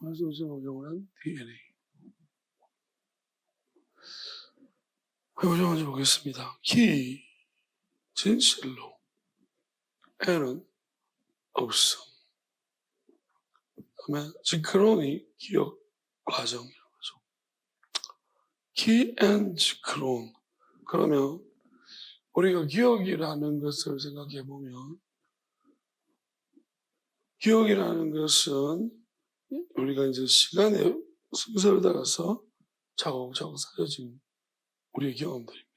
말씀으로 영원한 DNA. 요즘 먼저 보겠습니다. 기, 진실로, N은 없음. 그다음에 지크론이 기억 과정이라는 거죠. 기, N, 지크론. 그러면 우리가 기억이라는 것을 생각해 보면, 기억이라는 것은 우리가 이제 시간의 순서를 따라서 차곡차곡 쌓여진 우리의 경험들입니다.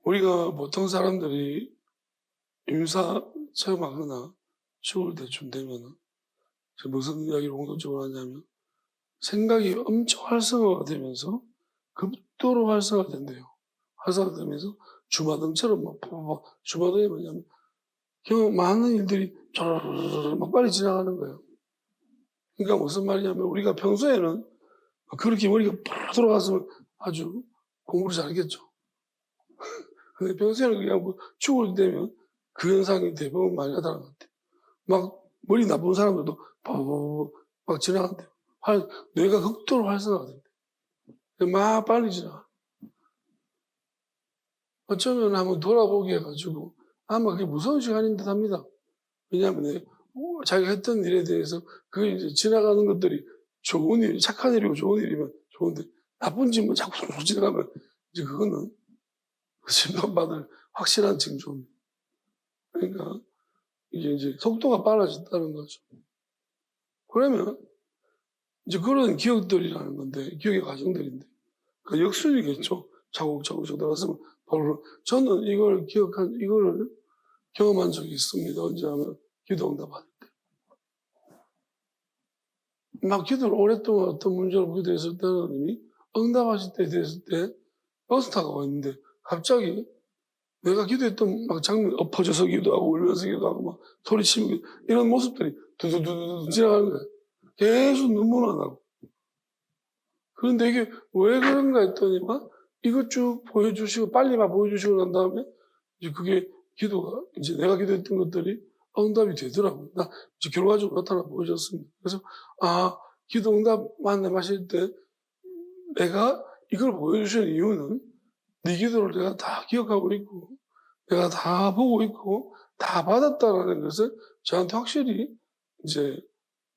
우리가 보통 사람들이 임사 체험하거나 죽을 때쯤 되면 무슨 이야기를 공통적으로 하냐면 생각이 엄청 활성화가 되면서 급도로 활성화된대요. 활성화되면서 주마등처럼 막 주마등이 뭐냐면 많은 일들이 막 빨리 지나가는 거예요. 그러니까 무슨 말이냐면 우리가 평소에는 그렇게 머리가 팍 돌아갔으면 아주 공부를 잘했겠죠. 근데 평소에는 그냥 뭐 죽을 때면 그 현상이 대부분 많이 나타나는 것 같아요. 막 머리 나쁜 사람들도 막 지나간대요. 뇌가 극도로 활성화가 된대요. 막 빨리 지나가. 어쩌면 한번 돌아보게 해가지고 아마 그게 무서운 시간인 듯 합니다. 왜냐하면 자기가 했던 일에 대해서 그게 이제 지나가는 것들이 좋은 일, 착한 일이고 좋은 일이면 좋은데 나쁜 짓만 자꾸 지나가면 이제 그거는 심판받을 확실한 징조입니다. 그러니까 이게 이제 속도가 빨라진다는 거죠. 그러면 이제 그런 기억들이라는 건데, 기억의 과정들인데, 그 역순이겠죠. 차곡차곡 들어갔으면 바로 저는 이거를 경험한 적이 있습니다. 언제 하면 기도 응답할 때. 막 기도를 오랫동안 어떤 문제로 기도했을 때는 이미 응답하실 때 됐을 때 버스 타고 왔는데 갑자기 내가 기도했던 막 장면 엎어져서 기도하고 울면서 기도하고 막 소리치고 이런 모습들이 두두두두 지나가는 거예요. 계속 눈물 안 나고. 그런데 이게 왜 그런가 했더니 막 이것 쭉 보여주시고 빨리만 보여주시고 난 다음에 이제 그게 기도가 이제 내가 기도했던 것들이 응답이 되더라고요. 나 이제 결과적으로 나타나 보여줬습니다. 그래서 기도 응답 만남하실 때 내가 이걸 보여주시는 이유는 네 기도를 내가 다 기억하고 있고 내가 다 보고 있고 다 받았다라는 것을 저한테 확실히 이제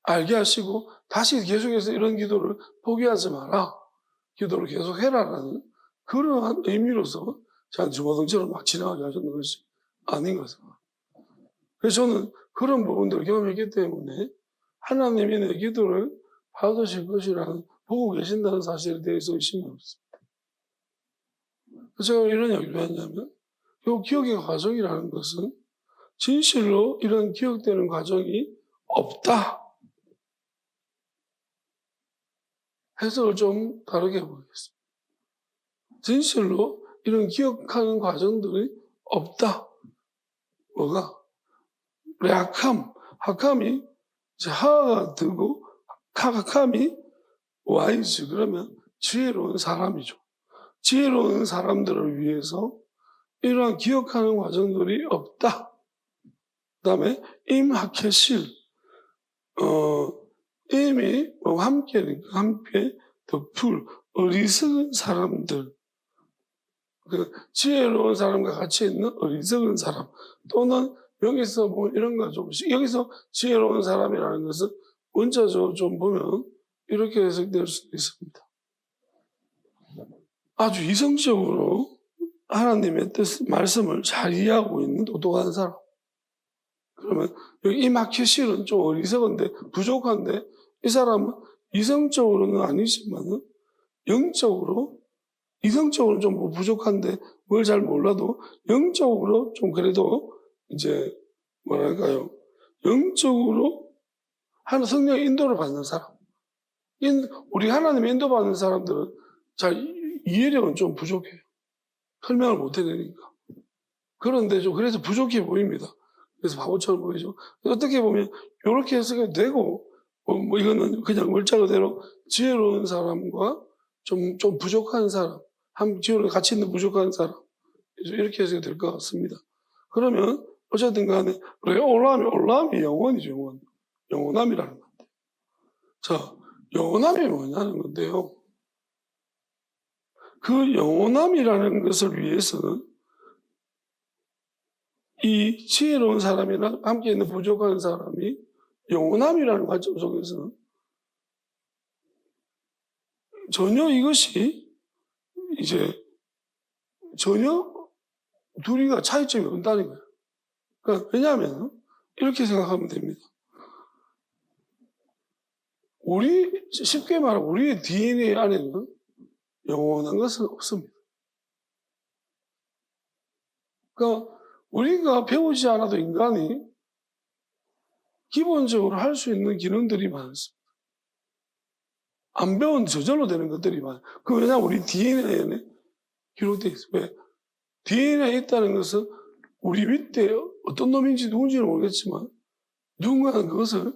알게 하시고 다시 계속해서 이런 기도를 포기하지 마라. 기도를 계속해라라는 그러한 의미로서 저한테 주마등처럼 막 지나가게 하셨는 것이 아닌 것입니다. 그래서 저는 그런 부분들을 경험했기 때문에 하나님이 내 기도를 받으실 것이라는 보고 계신다는 사실에 대해서 의심이 없습니다. 그래서 제가 이런 이야기를 했냐면 이 기억의 과정이라는 것은 진실로 이런 기억되는 과정이 없다. 해석을 좀 다르게 해보겠습니다. 진실로 이런 기억하는 과정들이 없다. 뭐가? 학함이 이제 하가 되고 학함이 와이즈 그러면 지혜로운 사람이죠. 지혜로운 사람들을 위해서 이러한 기억하는 과정들이 없다. 그 다음에 임하케실 임이 함께 덕풀 어리석은 사람들 그 지혜로운 사람과 같이 있는 어리석은 사람 또는 여기서 보면 이런 거 조금씩 여기서 지혜로운 사람이라는 것은 원자적으로 좀 보면 이렇게 해석될 수도 있습니다. 아주 이성적으로 하나님의 뜻, 말씀을 잘 이해하고 있는 똑똑한 사람. 그러면 여기 이 마켓실은 좀 어리석은데 부족한데 이 사람은 이성적으로는 아니지만은 영적으로 이성적으로는 좀 부족한데 뭘 잘 몰라도 영적으로 좀 그래도 이제 뭐랄까요 영적으로 성령 인도를 받는 사람 우리 하나님의 인도받는 사람들은 잘 이해력은 좀 부족해요. 설명을 못 해내니까. 그런데 좀 그래서 부족해 보입니다. 그래서 바보처럼 보이죠. 어떻게 보면 이렇게 해석이 되고 뭐 이거는 그냥 물자 그대로 지혜로운 사람과 좀 부족한 사람 지혜로 같이 있는 부족한 사람 이렇게 해석이 될 것 같습니다. 그러면 어쨌든 간에 올라오면 영원이죠. 영원함이라는 건데. 자, 영원함이 뭐냐는 건데요. 그 영원함이라는 것을 위해서는 이 지혜로운 사람이랑 함께 있는 부족한 사람이 영원함이라는 관점 속에서는 전혀 이것이 이제 전혀 둘이가 차이점이 없다는 거예요. 그러니까 왜냐하면 이렇게 생각하면 됩니다. 쉽게 말하면 우리의 DNA 안에는 영원한 것은 없습니다. 그러니까 우리가 배우지 않아도 인간이 기본적으로 할 수 있는 기능들이 많습니다. 안 배운 저절로 되는 것들이 많아요. 그 왜냐하면 우리 DNA에 기록되어 있어요. 왜? DNA에 있다는 것은 우리 밑에 어떤 놈인지 누군지는 모르겠지만 누군가는 그것을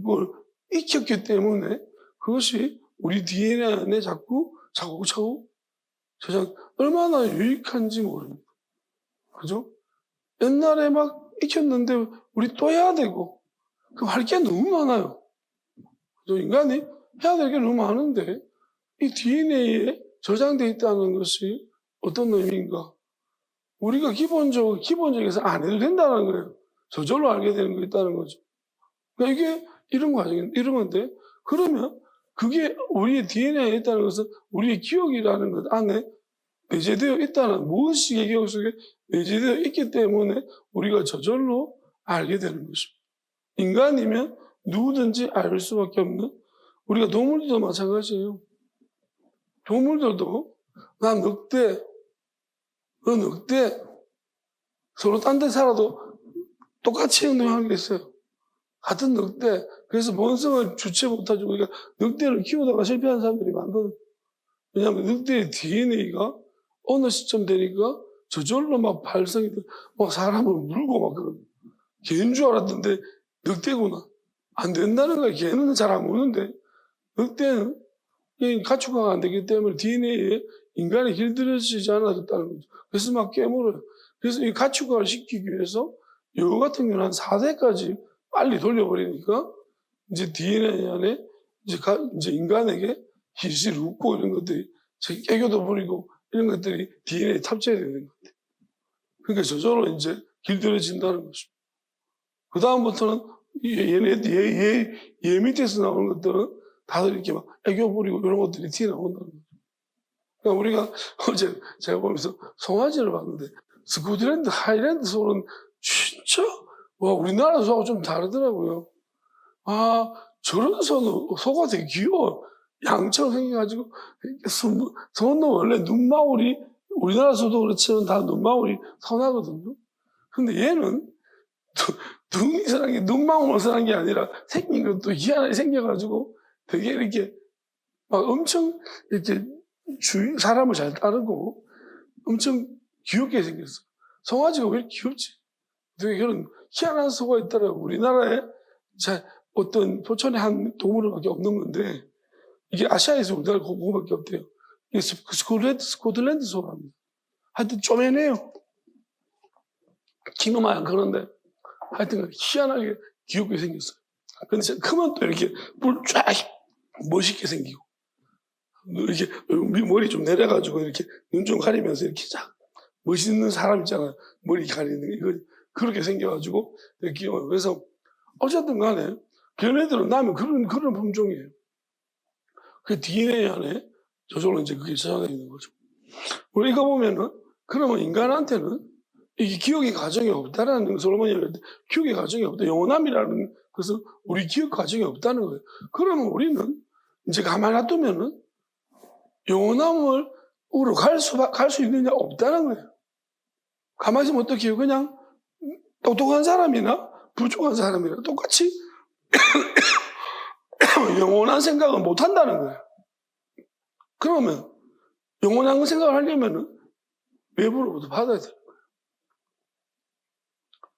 뭘 익혔기 때문에 그것이 우리 DNA 안에 자꾸 차곡차곡 저장 얼마나 유익한지 모릅니다. 그죠? 옛날에 막 익혔는데 우리 또 해야 되고 그 할 게 너무 많아요. 그죠? 인간이 해야 될 게 너무 많은데 이 DNA에 저장되어 있다는 것이 어떤 의미인가? 우리가 기본적에서 안 해도 된다는 거예요. 저절로 알게 되는 거 있다는 거죠. 그러니까 이게 이런 건데, 그러면 그게 우리의 DNA에 있다는 것은 우리의 기억이라는 것 안에 내재되어 있다는, 무엇이의 기억 속에 내재되어 있기 때문에 우리가 저절로 알게 되는 것입니다. 인간이면 누구든지 알 수밖에 없는, 우리가 동물들도 마찬가지예요. 동물들도 난 늑대, 너 늑대, 서로 딴 데 살아도 똑같이 행동하는 게 있어요. 같은 늑대. 그래서 본성을 주체 못하고 우리가 늑대를 키우다가 실패한 사람들이 많거든. 왜냐하면 늑대의 DNA가 어느 시점 되니까 저절로 막 발성이 돼. 막 사람을 물고 막 그러고. 개인 줄 알았는데 늑대구나. 안 된다는 거야. 개는 잘 안 무는데. 늑대는 가축화가 안 되기 때문에 DNA에 인간이 길들여지지 않았다는 거죠. 그래서 막 깨물어요. 그래서 이 가축화를 시키기 위해서 여우 같은 경우는 한 4세까지 빨리 돌려버리니까 이제 DNA 안에 이제 인간에게 희실 웃고 이런 것들이 애교도 부리고 이런 것들이 DNA에 탑재되는 것들. 그러니까 저절로 이제 길들여진다는 것입니다. 그 다음부터는 얘 밑에서 나오는 것들은 다들 이렇게 막 애교 부리고 이런 것들이 튀어나온다는 거죠. 그러니까 우리가 어제 제가 보면서 송아지를 봤는데 스코틀랜드 하이랜드 소는 진짜 와 우리나라 소하고 좀 다르더라고요. 아 저런 소가 되게 귀여워. 양처럼 생겨가지고 소는 원래 눈망울이 우리나라 소도 그렇지만 다 눈망울이 선하거든요. 근데 얘는 눈이 선한 게 눈망울만 선한 게 아니라 생긴 것도 희한하게 생겨가지고 되게 이렇게 막 엄청 이렇게 사람을 잘 따르고 엄청 귀엽게 생겼어. 송아지가 왜 이렇게 귀엽지? 되게 그런 희한한 소가 있더라고. 우리나라에 어떤 포천의 한 동물원밖에 없는 건데 이게 아시아에서 우리나라 그거밖에 없대요. 이게 스코틀랜드 소랍니다. 하여튼 쪼매네요. 키노마야 그런데 하여튼 희한하게 귀엽게 생겼어요. 근데 크면 또 이렇게 뿔 쫙 멋있게 생기고 이렇게 머리 좀 내려가지고 이렇게 눈 좀 가리면서 이렇게 쫙 멋있는 사람 있잖아요. 머리 가리는 이거 그렇게 생겨가지고 되게 귀여워요. 그래서 어쨌든 간에 걔네들은 나면 그런 품종이에요. 그 DNA 안에 저절로 이제 그게 저장되어 있는 거죠. 우리가 보면은 그러면 인간한테는 이게 기억의 과정이 없다라는 솔로몬이 얘기했는데 기억의 과정이 없다. 영원함이라는 것은 우리 기억 과정이 없다는 거예요. 그러면 우리는 이제 가만히 놔두면은 영원함으로 갈 수 있느냐 없다는 거예요. 가만히 있으면 어떻게 해요? 그냥 똑똑한 사람이나 부족한 사람이나 똑같이 영원한 생각을 못 한다는 거예요. 그러면 영원한 생각을 하려면은 외부로부터 받아야 돼요.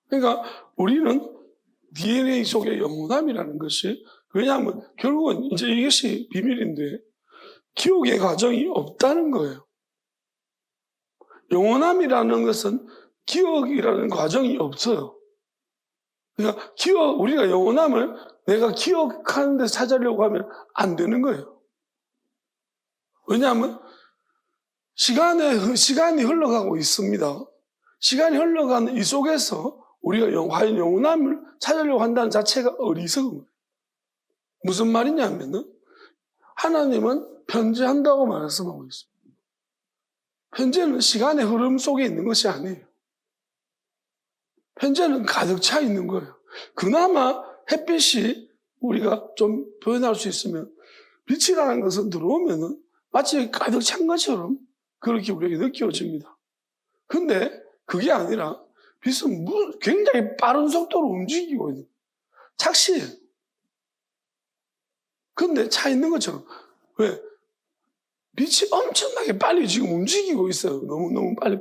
그러니까 우리는 DNA 속의 영원함이라는 것이 왜냐하면 결국은 이제 이것이 비밀인데 기억의 과정이 없다는 거예요. 영원함이라는 것은 기억이라는 과정이 없어요. 그러니까 우리가 영원함을 내가 기억하는 데서 찾으려고 하면 안 되는 거예요. 왜냐하면 시간이 흘러가고 있습니다. 시간이 흘러가는 이 속에서 우리가 과연 영원함을 찾으려고 한다는 자체가 어리석은 거예요. 무슨 말이냐면은 하나님은 편재한다고 말씀하고 있습니다. 편재는 시간의 흐름 속에 있는 것이 아니에요. 편재는 가득 차 있는 거예요. 그나마 햇빛이 우리가 좀 표현할 수 있으면 빛이라는 것은 들어오면은 마치 가득 찬 것처럼 그렇게 우리에게 느껴집니다. 근데 그게 아니라 빛은 굉장히 빠른 속도로 움직이고 있는 거예요. 착시예요. 근데 차 있는 것처럼. 왜? 빛이 엄청나게 빨리 지금 움직이고 있어요. 너무너무 빨리.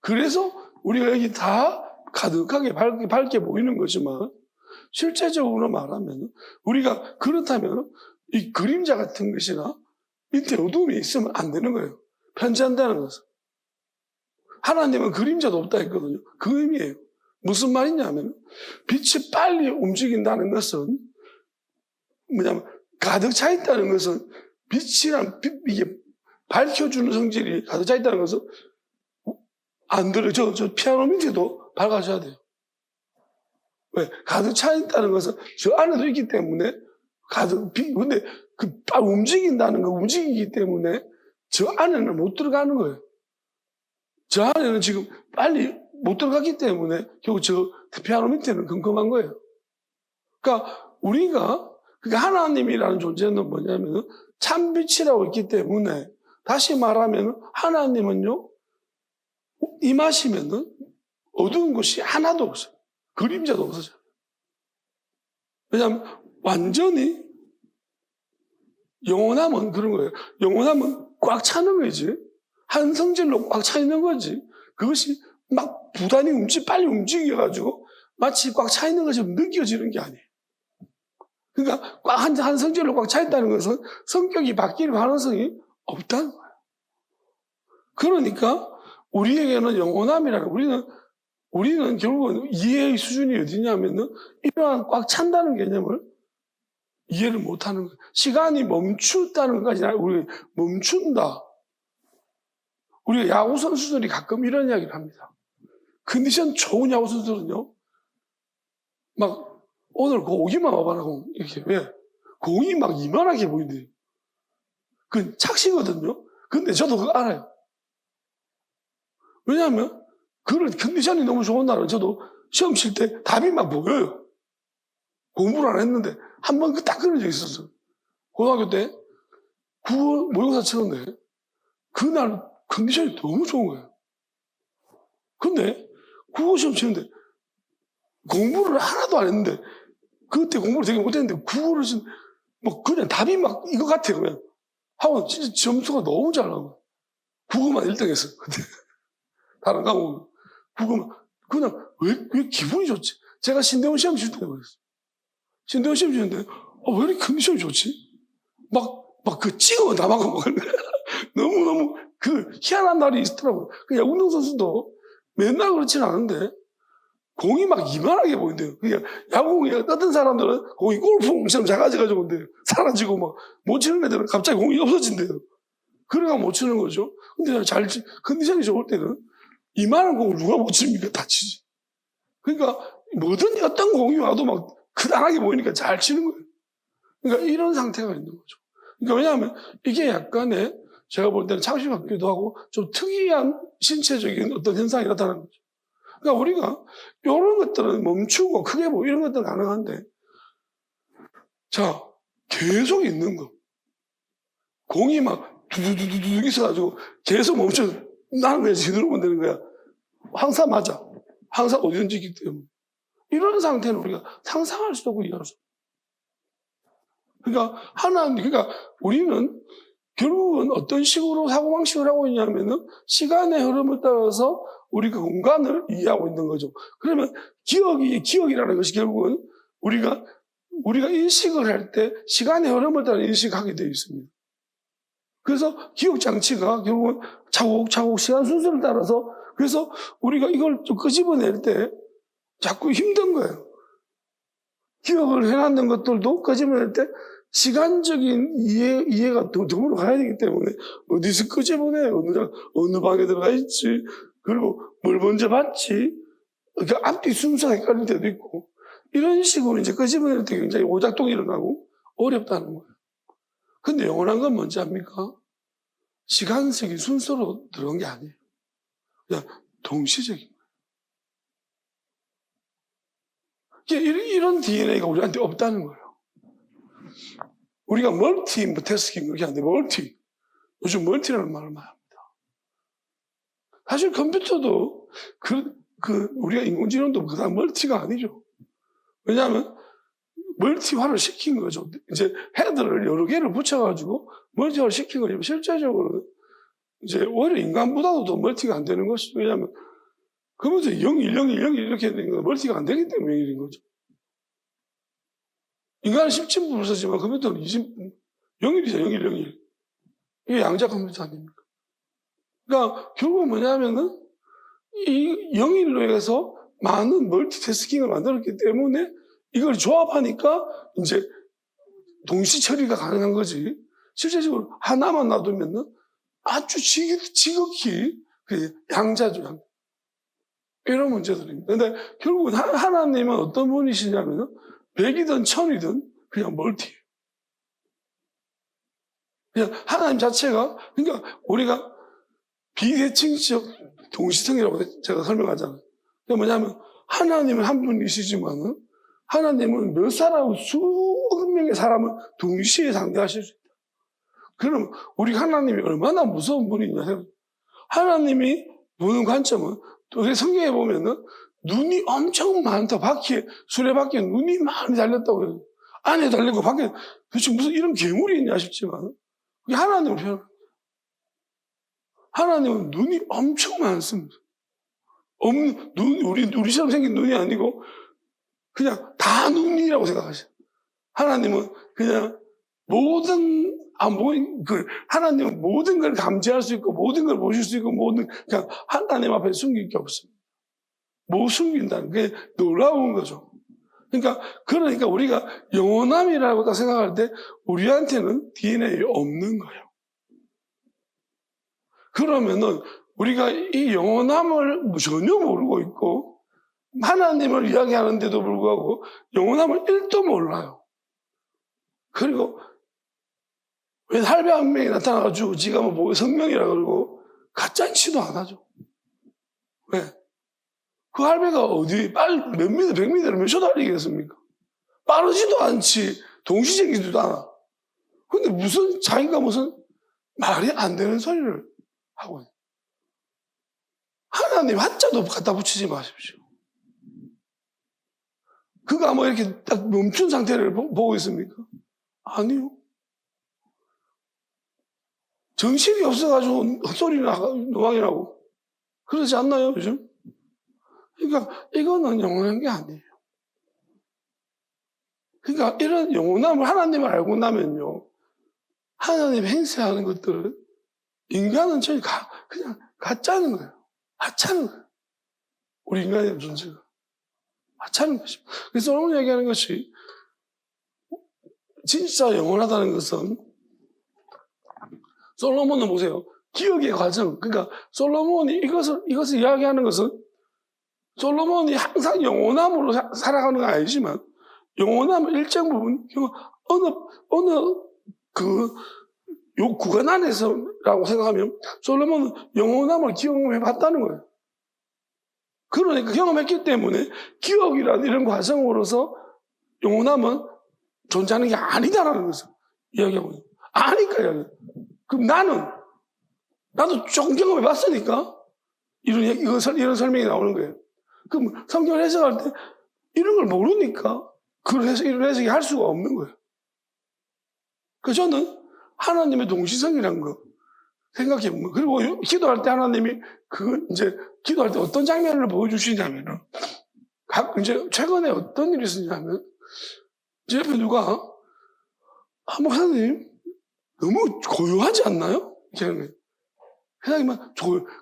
그래서 우리가 여기 다 가득하게 밝게 보이는 거지만 실제적으로 말하면 우리가 그렇다면 이 그림자 같은 것이나 밑에 어둠이 있으면 안 되는 거예요. 편재한다는 것은. 하나님은 그림자도 없다 했거든요. 그 의미예요. 무슨 말이냐면 빛이 빨리 움직인다는 것은 뭐냐면 가득 차 있다는 것은 빛이란 이게 밝혀주는 성질이 가득 차 있다는 것은 안 들어요. 저 피아노 밑에도 밝아져야 돼요. 왜? 가득 차 있다는 것은 저 안에도 있기 때문에 근데 움직인다는 거, 움직이기 때문에 저 안에는 못 들어가는 거예요. 저 안에는 지금 빨리 못 들어갔기 때문에 결국 저 피아노 밑에는 컴컴한 거예요. 그러니까 하나님이라는 존재는 뭐냐면 참빛이라고 있기 때문에 다시 말하면 하나님은요, 임하시면은 어두운 것이 하나도 없어요. 그림자도 없어져요. 왜냐하면 완전히 영원함은 그런 거예요. 영원함은 꽉 차는 거지. 한 성질로 꽉 차 있는 거지. 그것이 막 부단히 빨리 움직여가지고 마치 꽉 차 있는 것처럼 느껴지는 게 아니에요. 그러니까 한 성질로 꽉 차 있다는 것은 성격이 바뀔 가능성이 없다는 거예요. 그러니까 우리에게는 영원함이라는, 우리는 결국은 이해의 수준이 어디냐면은 이러한 꽉 찬다는 개념을 이해를 못하는 거예요. 시간이 멈춘다는 것까지 아니라 우리 멈춘다. 우리가 야구 선수들이 가끔 이런 이야기를 합니다. 컨디션 좋은 야구 선수들은요, 막 오늘 공이만 와봐라 공 이렇게. 왜? 공이 막 이만하게 보인대요. 그건 착시거든요. 근데 저도 그거 알아요. 왜냐하면 그런 컨디션이 너무 좋은 날은 저도 시험 칠 때 답이 막 보여요. 공부를 안 했는데 한 번 딱 그런 적이 있었어요. 고등학교 때 국어 모의고사 치는데 그날 컨디션이 너무 좋은 거예요. 근데 국어 시험 치는데 공부를 하나도 안 했는데, 그때 공부를 되게 못했는데 국어를 뭐 그냥 답이 막 이거 같아요. 그냥 하고 진짜 점수가 너무 잘 나와요. 국어만 1등 했어요. 그때 다른 과목은 국어만. 그냥 왜 기분이 좋지? 제가 신대원 시험 칠 때 그랬어요. 신대원 시험 치는데 왜 이렇게 컨디션이 좋지? 막 그 찍으면 다 막고 너무너무 희한한 날이 있더라고요. 그냥 운동선수도 맨날 그렇지는 않은데 공이 막 이만하게 보인대요. 그러니까 야구공이 어떤 사람들은 공이 골프공처럼 작아져가지고 사라지고 막 못 치는 애들은 갑자기 공이 없어진대요. 그래가 못 치는 거죠. 근데 컨디션이 좋을 때는 이만한 공을 누가 못 칩니까? 다 치지. 그러니까 뭐든 어떤 공이 와도 막 크다랗게 보이니까 잘 치는 거예요. 그러니까 이런 상태가 있는 거죠. 그러니까 왜냐하면 이게 약간의, 제가 볼 때는 착시 같기도 하고 좀 특이한 신체적인 어떤 현상이 나타나는 거죠. 그러니까 우리가 이런 것들은 멈추고 크게 보고 이런 것들은 가능한데, 자, 계속 있는 거. 공이 막 두두두두 있어가지고 계속 멈춰. 나는 그냥 지누르면 되는 거야. 항상 맞아. 항상 어디든지 있기 때문에. 이런 상태는 우리가 상상할 수도 없고 이해할 수 없고. 그러니까 우리는 결국은 어떤 식으로 사고방식을 하고 있냐면은 시간의 흐름을 따라서 우리가 공간을 이해하고 있는 거죠. 그러면 기억이라는 것이 결국은 우리가 인식을 할 때 시간의 흐름을 따라 인식하게 되어 있습니다. 그래서 기억 장치가 결국은 차곡차곡 시간 순서를 따라서, 그래서 우리가 이걸 좀 끄집어낼 때 자꾸 힘든 거예요. 기억을 해놨는 것들도 끄집어낼 때 시간적인 이해가 더불어 가야 되기 때문에 어디서 끄집어내, 어느 방에 들어가 있지, 그리고 뭘 먼저 봤지, 그 앞뒤 순서가 헷갈릴 때도 있고, 이런 식으로 이제 끄집어낼 때 굉장히 오작동이 일어나고 어렵다는 거예요. 근데 영원한 건 뭔지 압니까? 시간적인 순서로 들어간 게 아니에요. 그냥 동시적인 거예요. 이런 DNA가 우리한테 없다는 거예요. 우리가 멀티태스킹 그렇게 하는데 요즘 멀티라는 말을 많이 합니다. 사실 컴퓨터도 우리가 인공지능도 그다음 멀티가 아니죠. 왜냐하면 멀티화를 시킨 거죠. 이제 헤드를 여러 개를 붙여가지고 멀티화를 시킨 거죠. 실제적으로는 이제 오히려 인간보다도 더 멀티가 안 되는 것이죠. 왜냐하면 컴퓨터 01, 01, 01 이렇게 되는 건 멀티가 안 되기 때문에 1인 거죠. 인간은 17분을 쓰지만 컴퓨터는 0일이죠. 01, 01. 이게 양자 컴퓨터 아닙니까? 그러니까 결국 뭐냐면은 이 0일로 해서 많은 멀티태스킹을 만들었기 때문에 이걸 조합하니까 이제 동시 처리가 가능한 거지. 실제적으로 하나만 놔두면은 아주 지극히 양자죠. 이런 문제들입니다. 근데 결국은 하나님은 어떤 분이시냐면은 100이든 1000이든 그냥 멀티예요. 그냥 하나님 자체가, 그러니까 우리가 비대칭적 동시성이라고 제가 설명하잖아요. 그게 뭐냐면 하나님은 한 분이시지만은 하나님은 몇 사람, 수억 명의 사람을 동시에 상대하실 수 있다. 그럼 우리 하나님이 얼마나 무서운 분이냐. 하나님이 보는 관점은, 우리 성경에 보면은 눈이 엄청 많다. 수레바퀴에 눈이 많이 달렸다고 해요. 안에 달리고 밖에 도대체 무슨 이런 괴물이 있냐 싶지만, 그게 하나님을 표현합니다. 하나님은 눈이 엄청 많습니다. 우리처럼 생긴 눈이 아니고 그냥 다 눈이라고 생각하셔요. 하나님은 그냥 하나님은 모든 걸 감지할 수 있고, 모든 걸 보실 수 있고, 그냥 하나님 앞에 숨길 게 없습니다. 못 숨긴다는 게 놀라운 거죠. 그러니까 우리가 영원함이라고 딱 생각할 때 우리한테는 DNA 없는 거예요. 그러면은 우리가 이 영원함을 전혀 모르고 있고 하나님을 이야기하는데도 불구하고 영원함을 1도 몰라요. 그리고 왜 할배 한 명이 나타나가지고 지가 뭐 성령이라 그러고 가짜치도 안 하죠. 왜? 그 할배가 어디 몇 미터, 100m를 몇 초 달리겠습니까? 빠르지도 않지, 동시적이지도 않아. 근데 자기가 무슨 말이 안 되는 소리를 하고 있어요. 하나님 한자도 갖다 붙이지 마십시오. 그가 뭐 이렇게 딱 멈춘 상태를 보고 있습니까? 아니요. 정신이 없어가지고 헛소리 노망이 나고 그러지 않나요, 요즘? 그러니까 이거는 영원한 게 아니에요. 그러니까 이런 영원함을 하나님을 알고 나면요, 하나님 행세하는 것들은 인간은 전혀 그냥 가짜는 거예요. 하찮은 거예요. 우리 인간의 존재가 하찮은 것입니다. 그래서 솔로몬이 얘기하는 것이 진짜 영원하다는 것은, 솔로몬은 보세요. 기억의 과정. 그러니까 솔로몬이 이것을 이야기하는 것은 솔로몬이 항상 영원함으로 살아가는 건 아니지만 영원함은 일정 부분 어느 요 구간 안에서라고 생각하면 솔로몬은 영원함을 경험해 봤다는 거예요. 그러니까 경험했기 때문에 기억이라는 이런 과정으로서 영원함은 존재하는 게 아니다라는 것을 이야기하고 있어요. 아니까 그럼 나도 조금 경험해 봤으니까 이런 설명이 나오는 거예요. 그럼 성경을 해석할 때 이런 걸 모르니까 이런 해석이 할 수가 없는 거예요. 그래서 저는 하나님의 동시성이라는 거 생각해 보면, 그리고 기도할 때 하나님이 기도할 때 어떤 장면을 보여주시냐면은, 이제 최근에 어떤 일이 있었냐면, 제 옆에 누가, 목사님, 너무 고요하지 않나요? 회장님은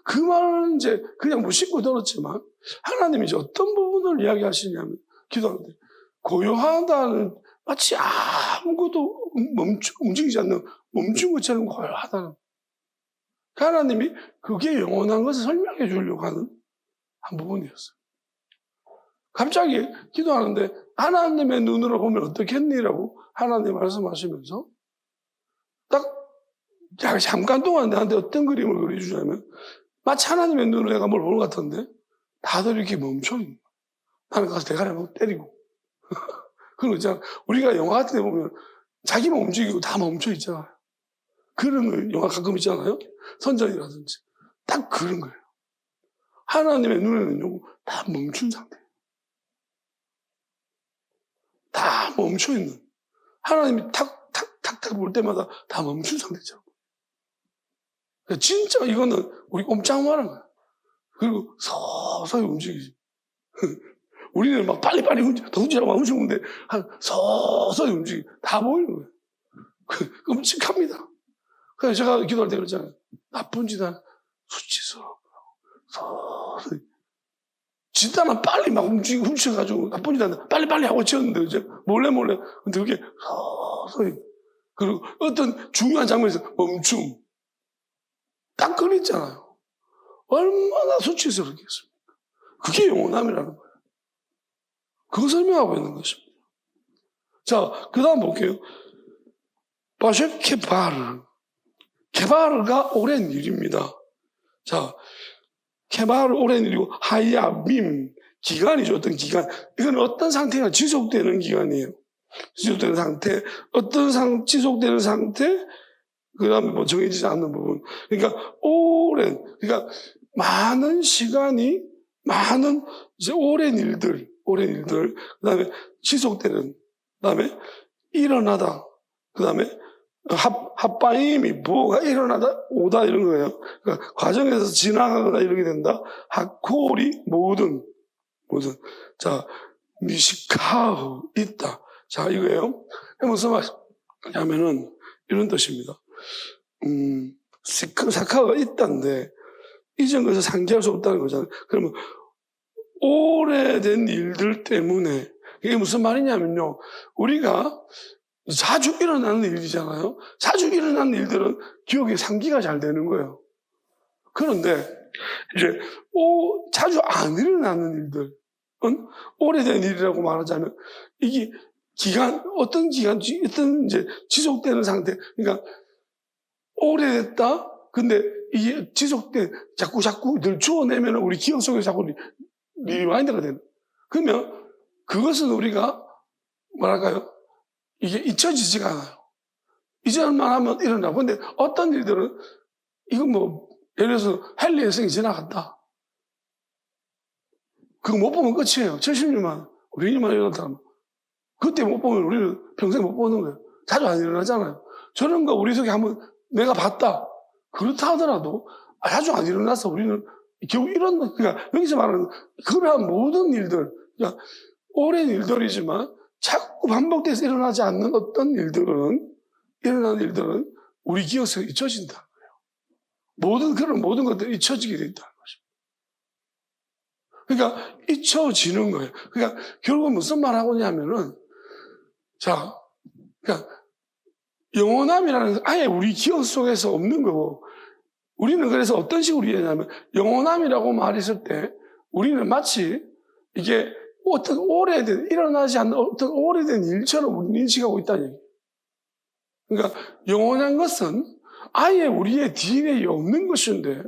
그 말은 이제 그냥 무심코 들었지만, 하나님이 이제 어떤 부분을 이야기하시냐면, 기도하는데, 고요하다는 마치 아무것도 움직이지 않는 멈춘 것처럼 고요하다는. 하나님이 그게 영원한 것을 설명해 주려고 하는 한 부분이었어요. 갑자기 기도하는데 하나님의 눈으로 보면 어떻겠니라고 하나님 말씀하시면서 딱 잠깐 동안 나한테 어떤 그림을 그려주냐면 마치 하나님의 눈으로 내가 뭘 보는 것 같은데 다들 이렇게 멈춰있는 거야. 나는 가서 대가리 한번 때리고 그런 거 있잖아. 우리가 영화 같은 데 보면 자기만 움직이고 다 멈춰있잖아요. 그런 영화 가끔 있잖아요. 선전이라든지 딱 그런 거예요. 하나님의 눈에는요 다 멈춘 상태예요. 다 멈춰있는. 하나님이 탁탁탁탁 볼 때마다 다 멈춘 상태죠. 진짜 이거는 우리 꼼짝 말한 거야. 그리고 서서히 움직이지. 우리는 막 빨리빨리 덩치라고 막 움직이는데 서서히 움직이. 다 보이는 거예요. 끔찍합니다. 그래서 제가 기도할 때 그러잖아요. 나쁜 짓은 수치스러워. 서서히. 진짜는 빨리 막 훔쳐가지고 나쁜 짓은 빨리빨리 하고 치웠는데 이제 몰래 근데 그게 서서히. 그리고 어떤 중요한 장면에서 멈춤. 딱 그랬잖아요. 얼마나 수치스럽겠습니까? 그게 영원함이라는 거예요. 그거 설명하고 있는 것입니다. 자, 그 다음 볼게요. 바쉐 케바르. 케바르가 오랜 일입니다. 자, 케바르 오랜 일이고, 하야밈. 기간이죠. 어떤 기간. 이건 어떤 상태가 지속되는 기간이에요. 지속되는 상태. 지속되는 상태. 그 다음에 뭐 정해지지 않는 부분. 그러니까, 그러니까 많은 시간이, 이제 오랜 일들. 그 다음에 지속되는, 그 다음에 일어나다, 그 다음에 핫바임이 뭐가 일어나다, 오다 이런 거예요. 그러니까 과정에서 지나가거나 이렇게 된다. 핫콜이 모든. 자, 미시카흐, 있다. 자, 이거예요. 무슨 말이냐면은 이런 뜻입니다. 사카가 있다는데, 이전 것을 상기할 수 없다는 거잖아요. 그러면, 오래된 일들 때문에, 이게 무슨 말이냐면요. 우리가 자주 일어나는 일이잖아요. 자주 일어나는 일들은 기억에 상기가 잘 되는 거예요. 그런데, 이제, 자주 안 일어나는 일들, 오래된 일이라고 말하자면, 이게 어떤 이제 지속되는 상태, 그러니까, 오래됐다? 근데 이게 자꾸 늘 주워내면 우리 기억 속에 자꾸 리마인드가 되는. 그러면 그것은 우리가 뭐랄까요? 이게 잊혀지지가 않아요. 잊을만 하면 일어나고. 근데 어떤 일들은 이건 뭐 예를 들어서 헨리 여성이 지나갔다. 그거 못 보면 끝이에요. 70년만, 100년만 일어났다면. 그때 못 보면 우리는 평생 못 보는 거예요. 자주 안 일어나잖아요. 저런 거 우리 속에 한번 내가 봤다. 그렇다 하더라도 자주 안 일어나서 우리는 결국 그러니까 여기서 말하는 그러한 모든 일들, 그러니까 오랜 일들이지만 자꾸 반복돼서 일어나지 않는 어떤 일어나는 일들은 우리 기억 속에 잊혀진다는 거예요. 그런 모든 것들이 잊혀지게 된다는 것입니다. 그러니까 잊혀지는 거예요. 그러니까 결국 무슨 말 하고냐면은 자, 그러니까 영원함이라는 건 아예 우리 기억 속에서 없는 거고, 우리는 그래서 어떤 식으로 이해하냐면, 영원함이라고 말했을 때, 우리는 마치 이게 일어나지 않는 어떤 오래된 일처럼 우리는 인식하고 있다는 얘기예요. 그러니까 영원한 것은 아예 우리의 DNA에 없는 것인데,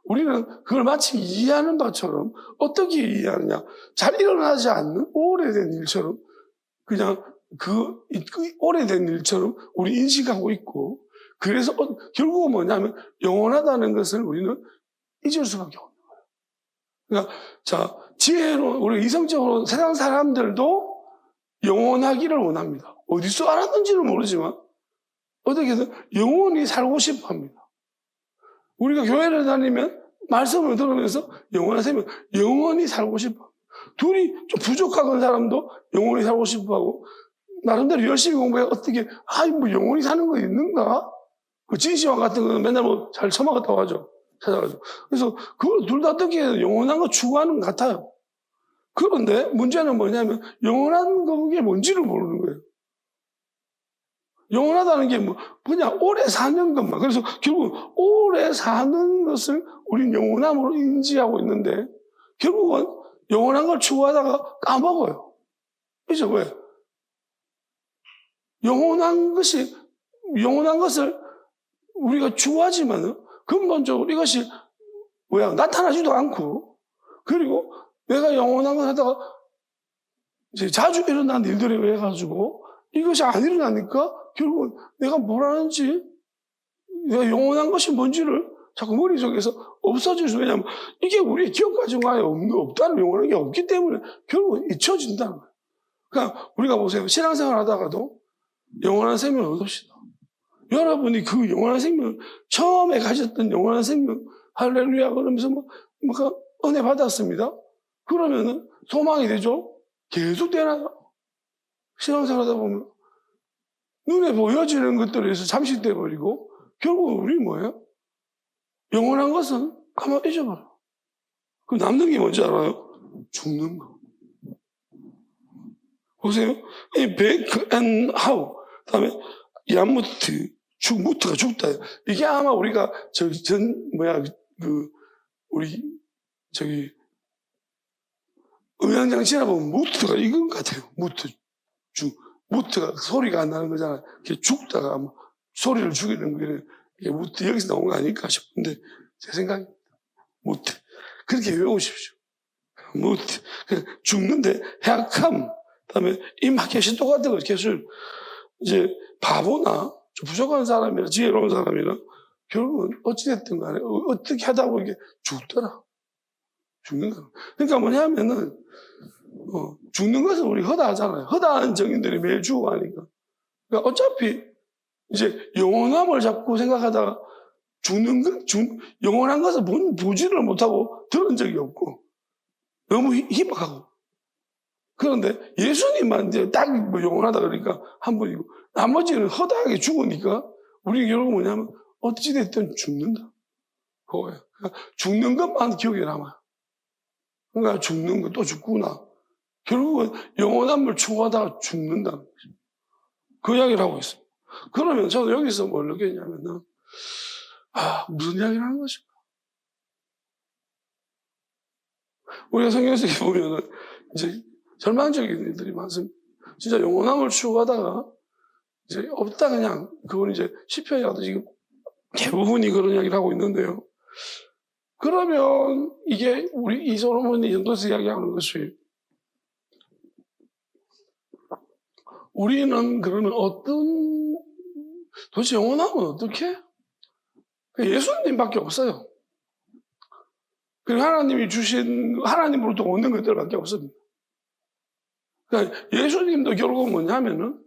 우리는 그걸 마치 이해하는 바처럼 어떻게 이해하느냐. 잘 일어나지 않는 오래된 일처럼 그냥 그 오래된 일처럼 우리 인식하고 있고, 그래서 결국은 뭐냐면 영원하다는 것을 우리는 잊을 수밖에 없는 거예요. 그러니까 자, 지혜로 우리 이성적으로 세상 사람들도 영원하기를 원합니다. 어디서 알았는지는 모르지만 어떻게든 영원히 살고 싶어 합니다. 우리가 교회를 다니면 말씀을 들으면서 영원한 삶을 영원히 살고 싶어. 둘이 좀 부족한 사람도 영원히 살고 싶어 하고, 나름대로 열심히 공부해 어떻게 뭐 영원히 사는 거 있는가? 그 진시황 같은 거는 맨날 뭐 잘 처먹었다고 하죠. 찾아가지고. 그래서 그걸 둘 다 어떻게 영원한 거 추구하는 것 같아요. 그런데 문제는 뭐냐면 영원한 그게 뭔지를 모르는 거예요. 영원하다는 게 그냥 오래 사는 것만. 그래서 결국 오래 사는 것을 우리는 영원함으로 인지하고 있는데 결국은 영원한 걸 추구하다가 까먹어요. 그죠? 왜? 영원한 것을 우리가 추구하지만은 근본적으로 이것이 나타나지도 않고, 그리고 내가 영원한 걸 하다가 이제 자주 일어난 일들에 의해 가지고 이것이 안 일어나니까 결국은 내가 뭘 하는지, 내가 영원한 것이 뭔지를 자꾸 머릿속에서 없어질 수, 왜냐하면 이게 우리의 기억 가정하에 없다는, 영원한 게 없기 때문에 결국은 잊혀진다는 거예요. 그러니까 우리가 보세요. 신앙생활 하다가도 영원한 생명을 얻읍시다. 여러분이 그 영원한 생명, 처음에 가졌던 영원한 생명, 할렐루야 그러면서 은혜 받았습니다. 그러면은 소망이 되죠? 계속 되나요? 신앙생활 하다 보면 눈에 보여지는 것들에서 잠식돼 버리고 결국은 우리 뭐예요? 영원한 것은 가만히 잊어버려. 그럼 남는 게 뭔지 알아요? 죽는 거. 보세요. 이 베이크 앤 하우, 그다음에 얀무트, 무트가 죽다. 이게 아마 우리가 우리 음향장치나 보면 무트가 이건 같아요. 무트가 소리가 안 나는 거잖아요. 이게 죽다가 아마 소리를 죽이는 거예요. 이게 무트 여기서 나온 거 아닐까 싶은데 제 생각입니다. 무트. 그렇게 외우십시오. 무트. 죽는데 해악함. 그다음에 이 마켓이 똑같은 거죠. 계속 이제 바보나 좀 부족한 사람이나 지혜로운 사람이나 결국은 어찌됐든 간에 어떻게 하다 보면 죽더라. 죽는 거. 그러니까 뭐냐면은 죽는 것은 우리 허다하잖아요. 허다한 정인들이 매일 죽어가니까. 그러니까 어차피 이제 영원함을 자꾸 생각하다가 영원한 것을 보지를 못하고 들은 적이 없고 너무 희박하고. 그런데 예수님만 이제 딱 영원하다 그러니까 한 분이고 나머지는 허다하게 죽으니까 우리 결국 뭐냐면 어찌됐든 죽는다. 그거예요. 그러니까 죽는 것만 기억에 남아요. 그러니까 죽는 거 또 죽구나. 결국은 영원함을 추구하다가 죽는다는 거죠. 그 이야기를 하고 있습니다. 그러면 저는 여기서 뭘 느꼈냐면은, 무슨 이야기를 하는 것인가? 우리가 성경책에 보면은, 이제, 절망적인 일들이 많습니다. 진짜 영원함을 추구하다가, 이제, 없다 그냥, 그건 이제, 시편이라도 지금, 대부분이 그런 이야기를 하고 있는데요. 그러면, 이게, 우리 이 솔로몬이 연도에서 이야기하는 것이, 우리는 그러면 도대체 영원함은 어떻게? 예수님밖에 없어요. 그리고 하나님이 주신, 하나님으로부터 오는 것들밖에 없습니다. 그러니까 예수님도 결국은 뭐냐면은,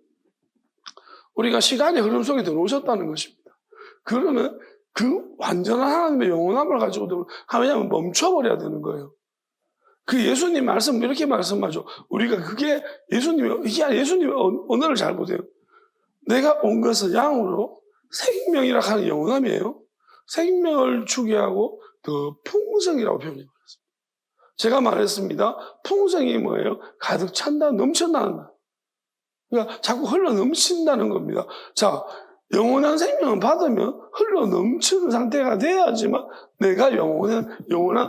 우리가 시간의 흐름 속에 들어오셨다는 것입니다. 그러면 그 완전한 하나님의 영원함을 가지고 하면 멈춰버려야 되는 거예요. 그 예수님 말씀, 이렇게 말씀하죠. 우리가 그게 예수님의 언어를 잘 보세요. 내가 온 것은 양으로 생명이라 하는 영원함이에요. 생명을 주게 하고 더 풍성이라고 표현해 버렸습니다. 제가 말했습니다. 풍성이 뭐예요? 가득 찬다, 넘쳐나는다. 그러니까 자꾸 흘러 넘친다는 겁니다. 자, 영원한 생명을 받으면 흘러 넘치는 상태가 돼야지만 내가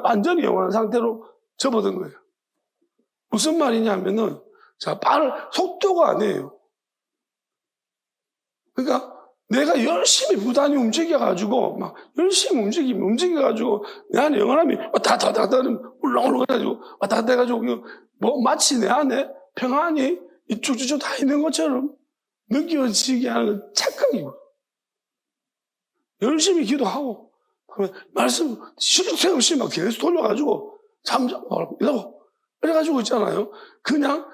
완전히 영원한 상태로 접어든 거예요. 무슨 말이냐면은, 자, 속도가 아니에요. 그러니까 내가 열심히 부단히 움직여가지고, 열심히 움직여가지고, 내 안에 영원함이 왔다 울렁울렁해가지고, 왔다 갔다 해가지고, 마치 내 안에 평안이 이쪽저쪽 다 있는 것처럼 느껴지게 하는 착각이고. 열심히 기도하고, 말씀 쉴 새 없이 계속 돌려가지고, 이래가지고 있잖아요. 그냥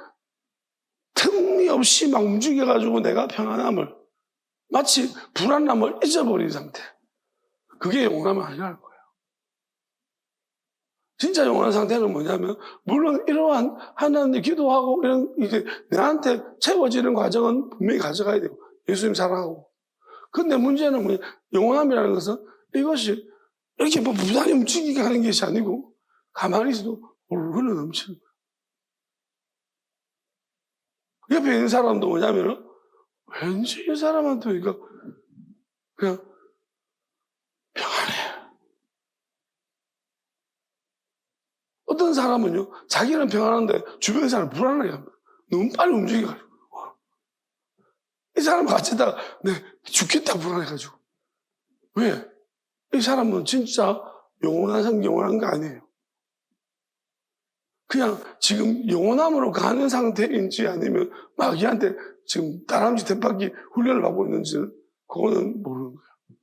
틈이 없이 움직여가지고 내가 평안함을, 마치 불안함을 잊어버린 상태. 그게 영원함이 아니라는 거예요. 진짜 영원한 상태는 뭐냐면, 물론 이러한 하나님 기도하고 이런 이제 내한테 채워지는 과정은 분명히 가져가야 되고, 예수님 사랑하고. 근데 문제는 뭐냐, 영원함이라는 것은 이것이 이렇게 부단히 움직이게 하는 것이 아니고, 가만히 있어도 흘러 넘치는 거예요. 옆에 있는 사람도 뭐냐면은, 왠지 이 사람한테 그러니까 그냥 평안해. 어떤 사람은요, 자기는 평안한데 주변 사람 불안하게 합니다. 너무 빨리 움직여가지고. 이 사람 같이 있다가, 네, 죽겠다 불안해가지고. 왜? 이 사람은 진짜 영원한 거 아니에요. 그냥 지금 영원함으로 가는 상태인지 아니면 마귀한테 지금 다람쥐 템박기 훈련을 받고 있는지는 그거는 모르는 거예요.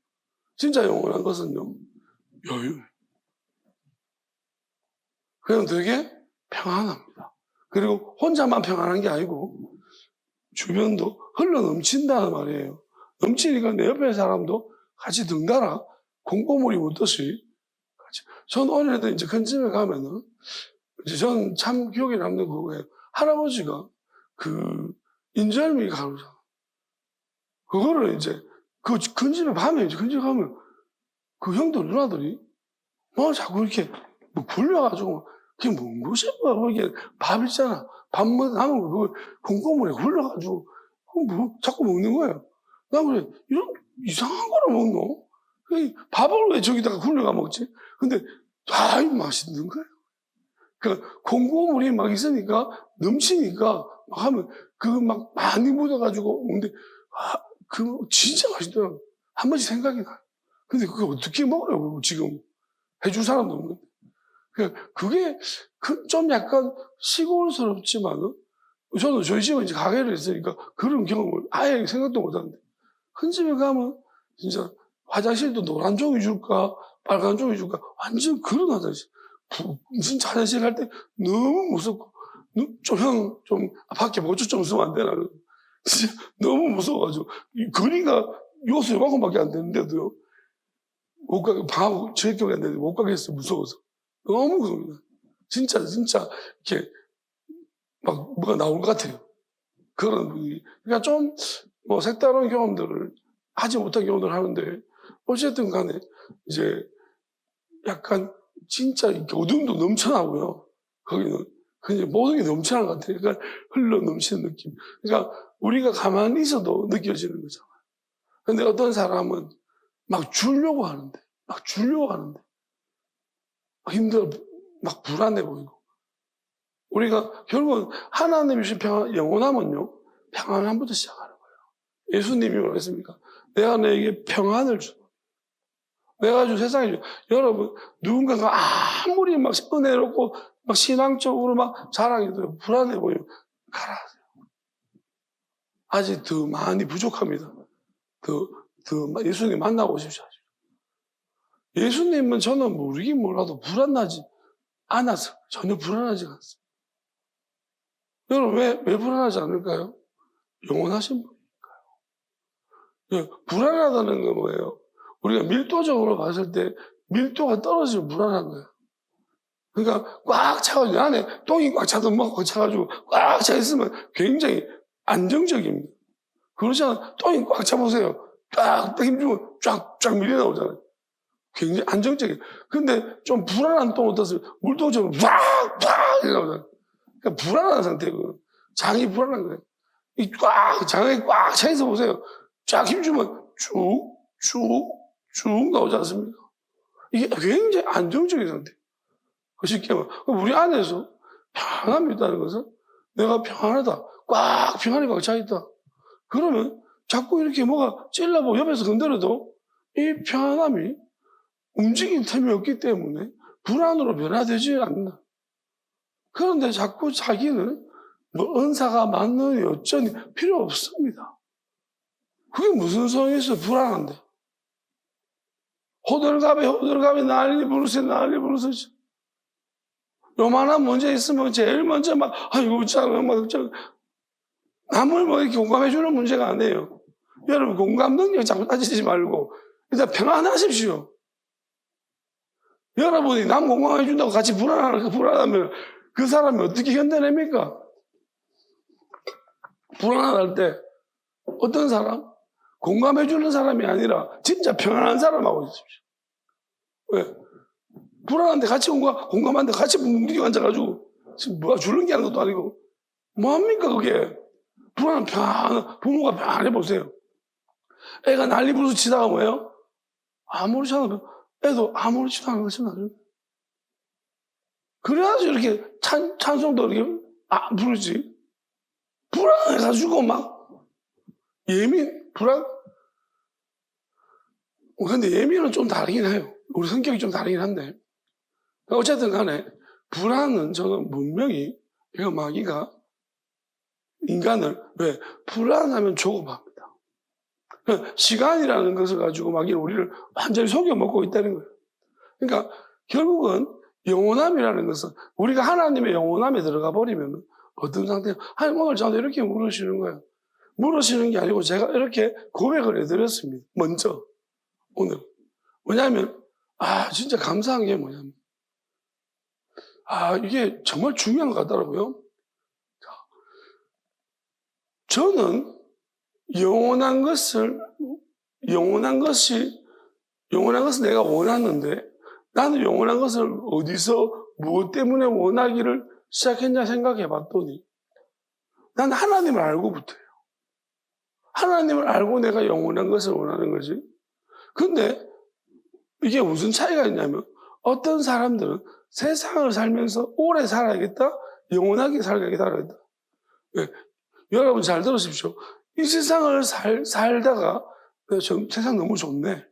진짜 영원한 것은요, 여유예요. 그냥 되게 평안합니다. 그리고 혼자만 평안한 게 아니고 주변도 흘러 넘친다는 말이에요. 넘치니까 내 옆에 사람도 같이 덩달아 콩고물이 묻듯이 같이. 전 어린애들 이제 큰 집에 가면은 이제 전 참 기억에 남는 거예요. 할아버지가 그 인절미 가루잖아. 그거를 이제 그 큰 집에 밤에 이제 큰 집에 가면 그 형들 누나들이 뭐 자꾸 이렇게 뭐 굴려가지고 그게 뭔 것이야? 뭐 이게 밥 있잖아. 밥 남은 거 그걸 콩고물에 굴려가지고 뭐 자꾸 먹는 거예요. 나 그래 이런 이상한 거를 먹노? 밥을 왜 저기다가 굴려가 먹지? 근데 다 맛있는 거예요. 그러니까 콩고물이 막 있으니까 넘치니까 막 하면 그거 막 많이 묻어가지고 먹는데 그 진짜 맛있더라고. 한 번씩 생각이 나. 근데 그거 어떻게 먹으라고 지금 해줄 사람도 없는데. 그게 좀 약간 시골스럽지만은 저는 저희 집은 이제 가게를 했으니까 그런 경험을 아예 생각도 못하는데 큰 집에 가면 진짜 화장실도 노란 종이 줄까 빨간 종이 줄까 완전 그런 화장실. 진짜 화장실 갈 때 너무 무섭고 좀 밖에 모주 좀 쓰면 안 되나 진짜 너무 무서워가지고 거리가 요새 요만큼밖에 안 되는데도요 못 가게 방하고 저녁에 안 되는데 못 가겠어요. 무서워서 너무 무섭니다. 진짜 이렇게 막 뭐가 나올 것 같아요. 그런 분이 그러니까 좀 뭐 색다른 경험들을 하지 못한 경험들을 하는데 어쨌든 간에 이제 약간 진짜 이렇게 어둠도 넘쳐나고요. 거기는 그냥 모든 게 넘쳐나는 것 같아요. 그러니까 흘러 넘치는 느낌. 그러니까 우리가 가만히 있어도 느껴지는 거잖아요. 근데 어떤 사람은 막 주려고 하는데 막 힘들어 막 불안해 보이고 우리가 결국은 하나님이 주신 평안, 영원하면요 평안함부터 시작하는 거예요. 예수님이 뭐랬습니까? 내가 너에게 평안을 주. 내가 준 세상에 주. 여러분 누군가가 아무리 막 은혜롭고 막 신앙적으로 막 자랑해도 불안해 보이면 가라 하세요. 아직 더 많이 부족합니다. 더 예수님 만나고 오십시오. 예수님은 저는 모르긴 몰라도 불안하지 않아서 전혀 불안하지 않습니다. 여러분 왜 불안하지 않을까요? 영원하신 분이니까요. 불안하다는 건 뭐예요? 우리가 밀도적으로 봤을 때 밀도가 떨어지면 불안한 거예요. 그러니까 꽉 차가지고 안에 똥이 꽉 차도 막 차가지고 꽉 차 있으면 굉장히 안정적입니다. 그렇지 않아 똥이 꽉 차보세요. 쫙 힘주면 쫙 밀려 나오잖아요. 굉장히 안정적이에요. 근데 좀 불안한 똥 어떻습니까? 물통처럼 꽉 나오잖아요. 그러니까 불안한 상태고 장이 불안한 거예요. 장이 꽉 차 있어 보세요. 쫙 힘주면 쭉 나오지 않습니까? 이게 굉장히 안정적인 상태예요. 쉽게 말하면 우리 안에서 평안함이 있다는 것은 내가 평안하다. 평안이 꽉 차 있다. 그러면 자꾸 이렇게 뭐가 찔러보고 옆에서 건드려도 이 평안함이 움직임 틈이 없기 때문에 불안으로 변화되지 않는다. 그런데 자꾸 자기는 뭐 은사가 많느니 어쩌니 필요 없습니다. 그게 무슨 소용이 있어 불안한데. 호들갑에 난리 부르세요. 요만한 문제 있으면 제일 먼저 막 아이고 남을 뭐 이렇게 공감해주는 문제가 아니에요. 여러분 공감 능력 자꾸 따지지 말고 일단 평안하십시오. 여러분이 남 공감해준다고 같이 불안하면 그 사람이 어떻게 견뎌냅니까? 불안할 때 어떤 사람? 공감해주는 사람이 아니라 진짜 평안한 사람하고 있습시오. 왜? 불안한데 같이 공감하는데 같이 뭉뚱이 앉아가지고 지금 뭐가 주는 게 아닌 것도 아니고 뭐합니까 그게? 부모가 편안해 보세요. 애가 난리 부르치다가 뭐예요? 아무렇지 않아. 애도 아무렇지도 않은 것이 나중에. 그래야지 이렇게 찬송도 이렇게 부르지. 불안해가지고 근데 예민은 좀 다르긴 해요. 우리 성격이 좀 다르긴 한데. 어쨌든 간에, 불안은 저는 분명히, 이거 마귀가 인간을, 왜? 불안하면 조급합니다. 시간이라는 것을 가지고 마귀는 우리를 완전히 속여먹고 있다는 거예요. 그러니까, 결국은 영원함이라는 것은 우리가 하나님의 영원함에 들어가 버리면 어떤 상태예요? 하나님 오늘 저한테 이렇게 물으시는 거예요. 물으시는 게 아니고 제가 이렇게 고백을 해드렸습니다. 먼저. 오늘. 왜냐하면, 진짜 감사한 게 뭐냐면, 이게 정말 중요한 것 같더라고요. 저는 영원한 것을 내가 원하는데, 나는 영원한 것을 어디서, 무엇 때문에 원하기를 시작했냐 생각해 봤더니, 난 하나님을 알고부터예요. 하나님을 알고 내가 영원한 것을 원하는 거지. 근데 이게 무슨 차이가 있냐면 어떤 사람들은 세상을 살면서 오래 살아야겠다, 영원하게 살아야겠다. 네. 여러분 잘 들으십시오. 이 세상을 살다가 세상 너무 좋네.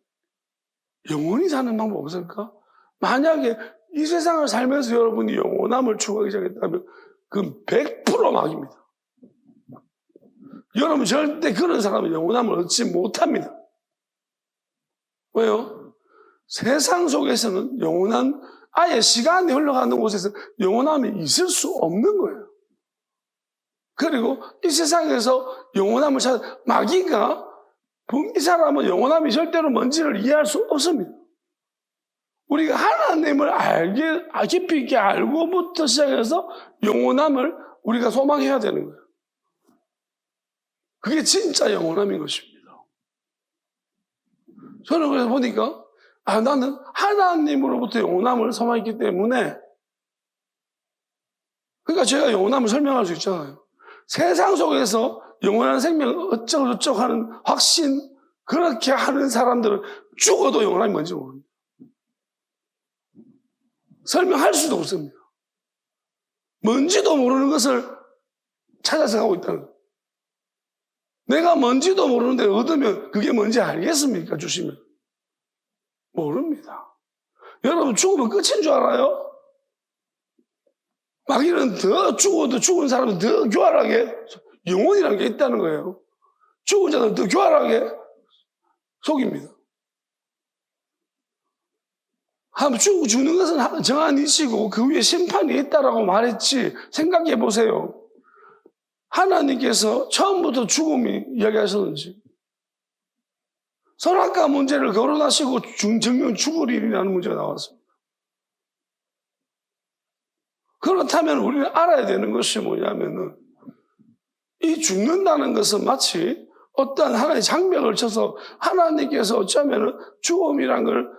영원히 사는 방법 없을까? 만약에 이 세상을 살면서 여러분이 영원함을 추구하기 시작했다면 그건 100% 막입니다. 여러분 절대 그런 사람은 영원함을 얻지 못합니다. 왜요? 세상 속에서는 아예 시간이 흘러가는 곳에서 영원함이 있을 수 없는 거예요. 그리고 이 세상에서 영원함을 마귀가 이 사람은 영원함이 절대로 뭔지를 이해할 수 없습니다. 우리가 하나님을 깊이 있게 알고부터 시작해서 영원함을 우리가 소망해야 되는 거예요. 그게 진짜 영원함인 것입니다. 저는 그래서 보니까 나는 하나님으로부터 영원함을 소망했기 때문에, 그러니까 제가 영원함을 설명할 수 있잖아요. 세상 속에서 영원한 생명 어쩌고저쩌고 하는 확신, 그렇게 하는 사람들은 죽어도 영원함이 뭔지 모릅니다. 설명할 수도 없습니다. 뭔지도 모르는 것을 찾아서 가고 있다는 거예요. 내가 뭔지도 모르는데 얻으면 그게 뭔지 알겠습니까? 주시면. 모릅니다. 여러분 죽으면 끝인 줄 알아요? 마귀는 더 죽어도 죽은 사람은 더 교활하게 영혼이라는 게 있다는 거예요. 죽은 자는 더 교활하게 속입니다. 죽는 것은 정한 이치고 그 위에 심판이 있다라고 말했지. 생각해 보세요. 하나님께서 처음부터 죽음이 이야기하셨는지, 선악과 문제를 거론하시고 정령 죽을 일이라는 문제가 나왔습니다. 그렇다면 우리는 알아야 되는 것이 뭐냐면은, 이 죽는다는 것은 마치 어떠한 하나의 장벽을 쳐서 하나님께서 어쩌면은 죽음이란 걸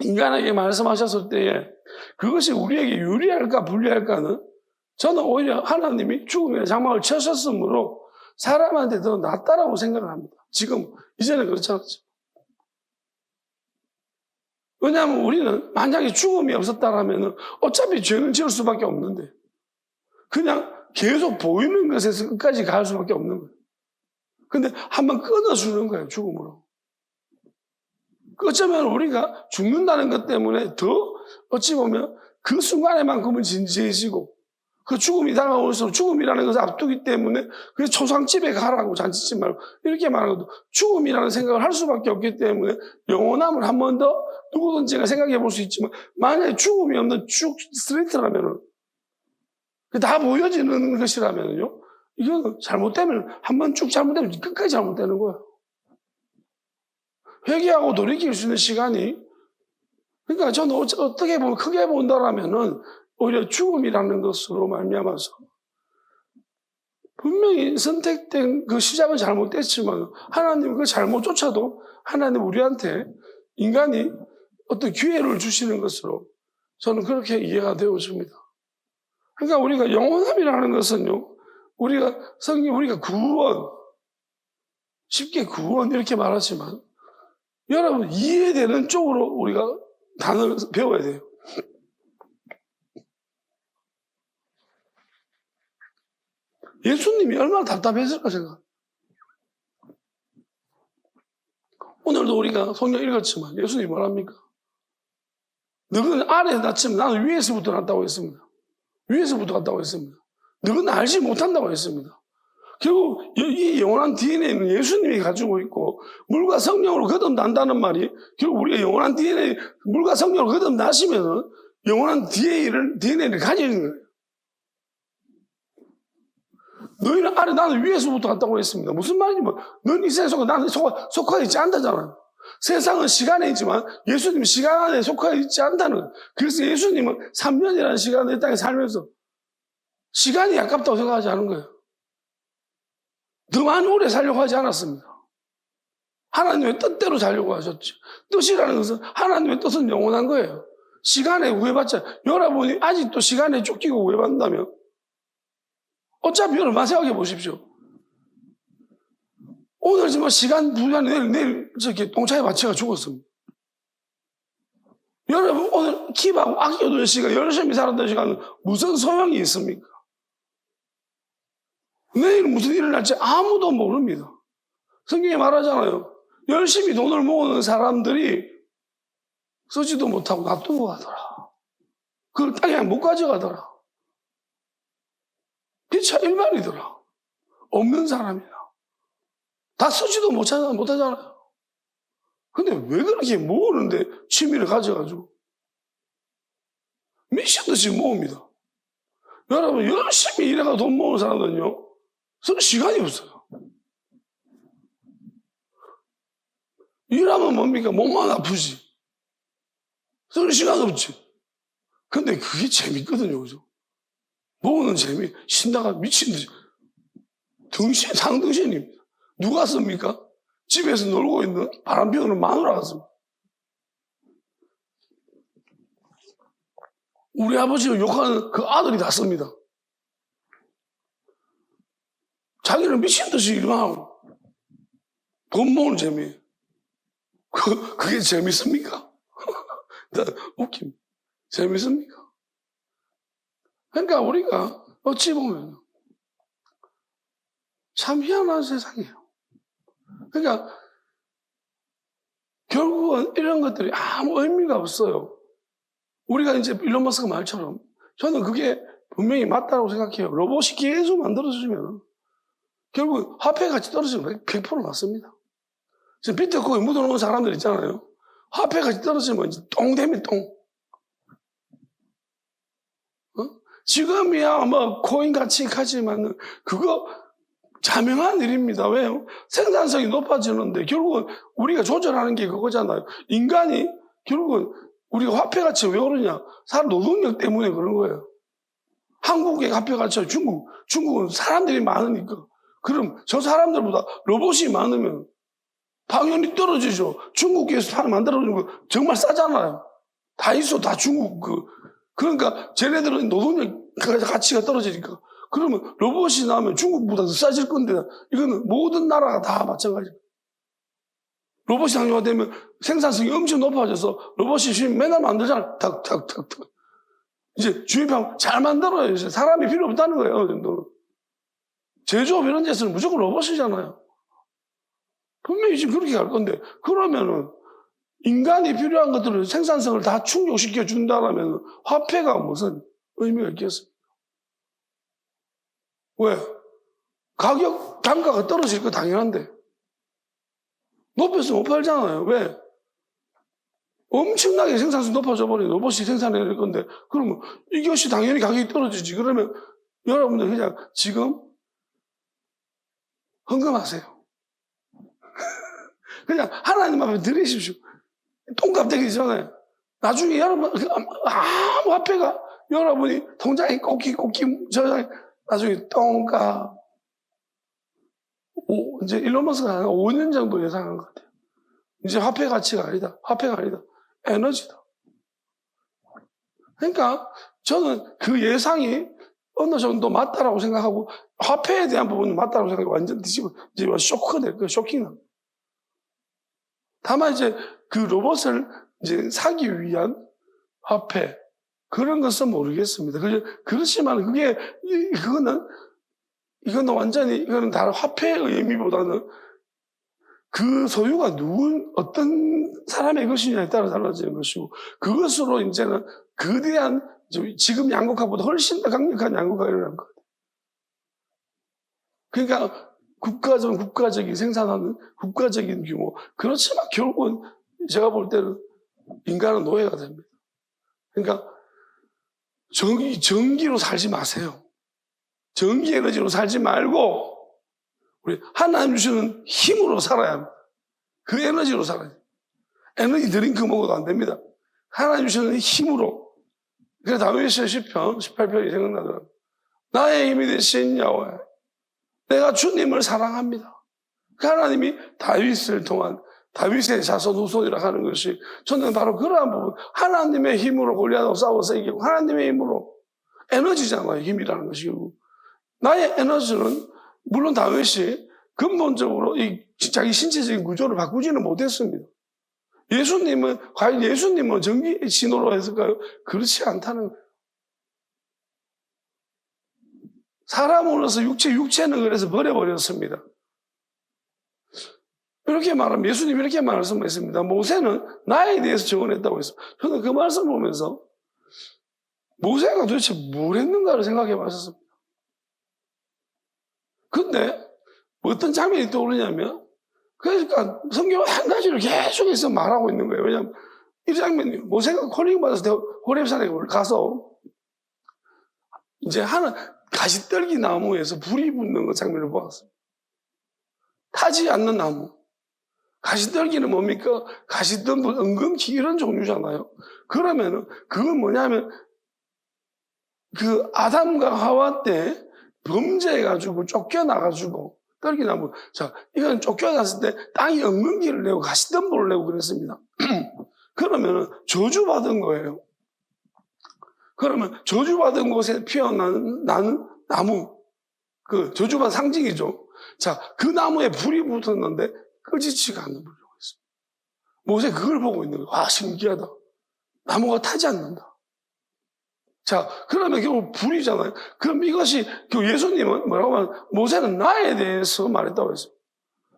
인간에게 말씀하셨을 때에 그것이 우리에게 유리할까 불리할까는, 저는 오히려 하나님이 죽음의 장막을 쳐셨으므로 사람한테 더 낫다라고 생각을 합니다. 지금, 이전에 그렇지 않았죠. 왜냐하면 우리는 만약에 죽음이 없었다라면 어차피 죄는 지을 수밖에 없는데, 그냥 계속 보이는 것에서 끝까지 갈 수밖에 없는 거예요. 근데 한번 끊어주는 거예요, 죽음으로. 어쩌면 우리가 죽는다는 것 때문에 더 어찌 보면 그 순간에만큼은 진지해지고, 그 죽음이 다가올수록 죽음이라는 것을 앞두기 때문에 그래서 초상집에 가라고 잔치집 말고 이렇게 말하거든. 죽음이라는 생각을 할 수밖에 없기 때문에 영원함을 한 번 더 누구든지가 생각해 볼 수 있지만, 만약에 죽음이 없는 쭉 스트레이트라면은, 다 보여지는 것이라면요, 이거는 잘못되면, 한 번 쭉 잘못되면 끝까지 잘못되는 거예요. 회개하고 돌이킬 수 있는 시간이, 그러니까 저는 어떻게 보면 크게 본다라면은 오히려 죽음이라는 것으로 말미암아서 분명히 선택된 그 시작은 잘못됐지만 하나님 그 잘못조차도 하나님 우리한테 인간이 어떤 기회를 주시는 것으로 저는 그렇게 이해가 되어집니다. 그러니까 우리가 영원함이라는 것은요, 우리가 구원, 쉽게 구원 이렇게 말하지만, 여러분, 이해되는 쪽으로 우리가 단어를 배워야 돼요. 예수님이 얼마나 답답했을까 생각. 오늘도 우리가 성경 읽었지만 예수님이 뭐랍니까? 너는 아래에서 났지만 나는 위에서부터 났다고 했습니다. 위에서부터 갔다고 했습니다. 너는 알지 못한다고 했습니다. 결국 이 영원한 DNA는 예수님이 가지고 있고 물과 성령으로 거듭난다는 말이 결국 우리가 영원한 DNA, 물과 성령으로 거듭나시면 영원한 DNA를 가지는 거예요. 너희는 아래, 나는 위에서부터 갔다고 했습니다. 무슨 말이냐면 너는 이 세상에 나는 속하 있지 않다잖아요. 세상은 시간에 있지만 예수님은 시간 안에 속하 있지 않다는 거예요. 그래서 예수님은 3년이라는 시간을 이 땅에 살면서 시간이 아깝다고 생각하지 않은 거예요. 더 많이 오래 살려고 하지 않았습니다. 하나님의 뜻대로 살려고 하셨죠. 뜻이라는 것은 하나님의 뜻은 영원한 거예요. 시간에 구애받자. 여러분이 아직도 시간에 쫓기고 구애받는다면 어차피 여러분 생각해 보십시오. 오늘 지금 시간 부자는 내일 저기 똥차에 받쳐가 죽었습니다. 여러분 오늘 킵하고 아껴둔 시간, 열심히 살았던 시간은 무슨 소용이 있습니까? 내일 무슨 일을 날지 아무도 모릅니다. 성경에 말하잖아요. 열심히 돈을 모으는 사람들이 쓰지도 못하고 놔두고 가더라. 그걸 땅에 못 가져가더라. 피차 일반이더라. 없는 사람이라. 다 쓰지도 못하잖아요. 근데 왜 그렇게 모으는데 취미를 가져가지고 미친 듯이 모읍니다. 여러분 열심히 일해가 돈 모으는 사람들은요 쓸 시간이 없어요. 일하면 뭡니까? 몸만 아프지. 쓸 시간 없지. 근데 그게 재밌거든요. 그죠? 모으는 재미, 신다가 미친 듯이. 상등신입니다. 누가 씁니까? 집에서 놀고 있는 바람 피우는 마누라가 씁니다. 우리 아버지가 욕하는 그 아들이 다 씁니다. 자기는 미친 듯이 일만 하고 돈 모으는 재미. 그게 재밌습니까? 웃깁니다. 재밌습니까? 그러니까 우리가 어찌 보면 참 희한한 세상이에요. 그러니까 결국은 이런 것들이 아무 의미가 없어요. 우리가 이제 일론 머스크 말처럼 저는 그게 분명히 맞다고 생각해요. 로봇이 계속 만들어주면 결국 화폐 가치 떨어지는 거 100% 맞습니다. 지금 비트코인 묻어놓은 사람들 있잖아요. 화폐 가치 떨어지면 이제 똥 되면 똥. 지금이야 뭐 코인 가치 하지만 그거 자명한 일입니다. 왜요? 생산성이 높아지는데 결국은 우리가 조절하는 게 그거잖아요. 인간이 결국은 우리가 화폐 가치가 왜 오르냐? 사람 노동력 때문에 그런 거예요. 한국의 화폐 가치가 중국은 사람들이 많으니까. 그럼 저 사람들보다 로봇이 많으면 당연히 떨어지죠. 중국에서 만들어주는 거 정말 싸잖아요. 다이소 다 중국 그러니까 쟤네들은 노동력 가치가 떨어지니까. 그러면 로봇이 나오면 중국보다 더 싸질 건데 이거는 모든 나라가 다 마찬가지예요. 로봇이 상용화되면 생산성이 엄청 높아져서 로봇이 맨날 만들잖아. 탁탁탁탁. 이제 주입하면 잘 만들어요. 이제 사람이 필요 없다는 거예요. 어느 정도는. 제조업 이런 데서는 무조건 로봇이잖아요. 분명히 지금 그렇게 갈 건데 그러면은 인간이 필요한 것들을 생산성을 다 충족시켜 준다라면 화폐가 무슨 의미가 있겠습니까? 왜? 단가가 떨어질 거 당연한데 높여서 못 팔잖아요. 왜? 엄청나게 생산성 높아져 버리면 로봇이 생산해낼 건데 그러면 이것이 당연히 가격이 떨어지지. 그러면 여러분들 그냥 지금 헌금하세요. 그냥 하나님 앞에 드리십시오. 똥값 되기 전에 나중에 여러분 아무 화폐가 여러분이 통장에 꽂기 저장에 나중에 똥값 이제 일론 머스크가 한 5년 정도 예상한 것 같아요. 이제 화폐 가치가 아니다. 화폐가 아니다. 에너지다. 그러니까 저는 그 예상이 어느 정도 맞다라고 생각하고 화폐에 대한 부분은 맞다라고 생각하고 완전 뒤집어 이제 쇼크될 거예요. 쇼킹은. 다만 이제 그 로봇을 이제 사기 위한 화폐 그런 것은 모르겠습니다. 그렇지만 이거는 완전히 이거는 다른 화폐의 의미보다는 그 소유가 어떤 사람의 것이냐에 따라 달라지는 것이고 그것으로 이제는 거대한 지금 양극화보다 훨씬 더 강력한 양극화가 일어난 거예요. 그러니까 국가적인 생산하는 국가적인 규모. 그렇지만 결국은 제가 볼 때는 인간은 노예가 됩니다. 그러니까 전기로 살지 마세요. 전기 에너지로 살지 말고 우리 하나님 주시는 힘으로 살아야 합니다. 그 에너지로 살아야 돼요. 에너지 드링크 먹어도 안 됩니다. 하나님 주시는 힘으로. 그래서 다윗의 시편 18편이 생각나더라고요. 나의 힘이 되신 여호와 내가 주님을 사랑합니다. 그 하나님이 다윗을 통한 다윗의 자손 후손이라 하는 것이 저는 바로 그러한 부분 하나님의 힘으로 골리앗하고 싸워서 이기고 하나님의 힘으로 에너지잖아요. 힘이라는 것이. 나의 에너지는 물론 다윗이 근본적으로 자기 신체적인 구조를 바꾸지는 못했습니다. 과연 예수님은 전기 신호로 했을까요? 그렇지 않다는 거예요. 사람으로서 육체는 그래서 버려버렸습니다. 이렇게 말하면 예수님이 이렇게 말씀했습니다. 모세는 나에 대해서 증언했다고 했습니다. 저는 그 말씀 보면서 모세가 도대체 뭘 했는가를 생각해 봤었습니다. 근데 어떤 장면이 떠오르냐면 그러니까 성경은 한 가지를 계속해서 말하고 있는 거예요. 왜냐하면 이 장면이 모세가 콜링 받았을 때 호렙산에 가서 이제 가시떨기 나무에서 불이 붙는 그 장면을 보았어요. 타지 않는 나무. 가시떨기는 뭡니까? 가시덤불, 은근히 이런 종류잖아요. 그러면은 그건 뭐냐면 그 아담과 하와 때 범죄해가지고 쫓겨나가지고 떨기나무. 자, 이건 쫓겨났을 때 땅이 은근기를 내고 가시덤불을 내고 그랬습니다. 그러면은 저주받은 거예요. 그러면 저주받은 곳에 피어나는 나무, 그 저주받은 상징이죠. 자, 그 나무에 불이 붙었는데 끄지치가 않는 불이 있어요. 모세 그걸 보고 있는 거예요. 와, 신기하다. 나무가 타지 않는다. 자, 그러면 결국 불이잖아요. 그럼 이것이 예수님은 뭐라고 하면 모세는 나에 대해서 말했다고 했어요.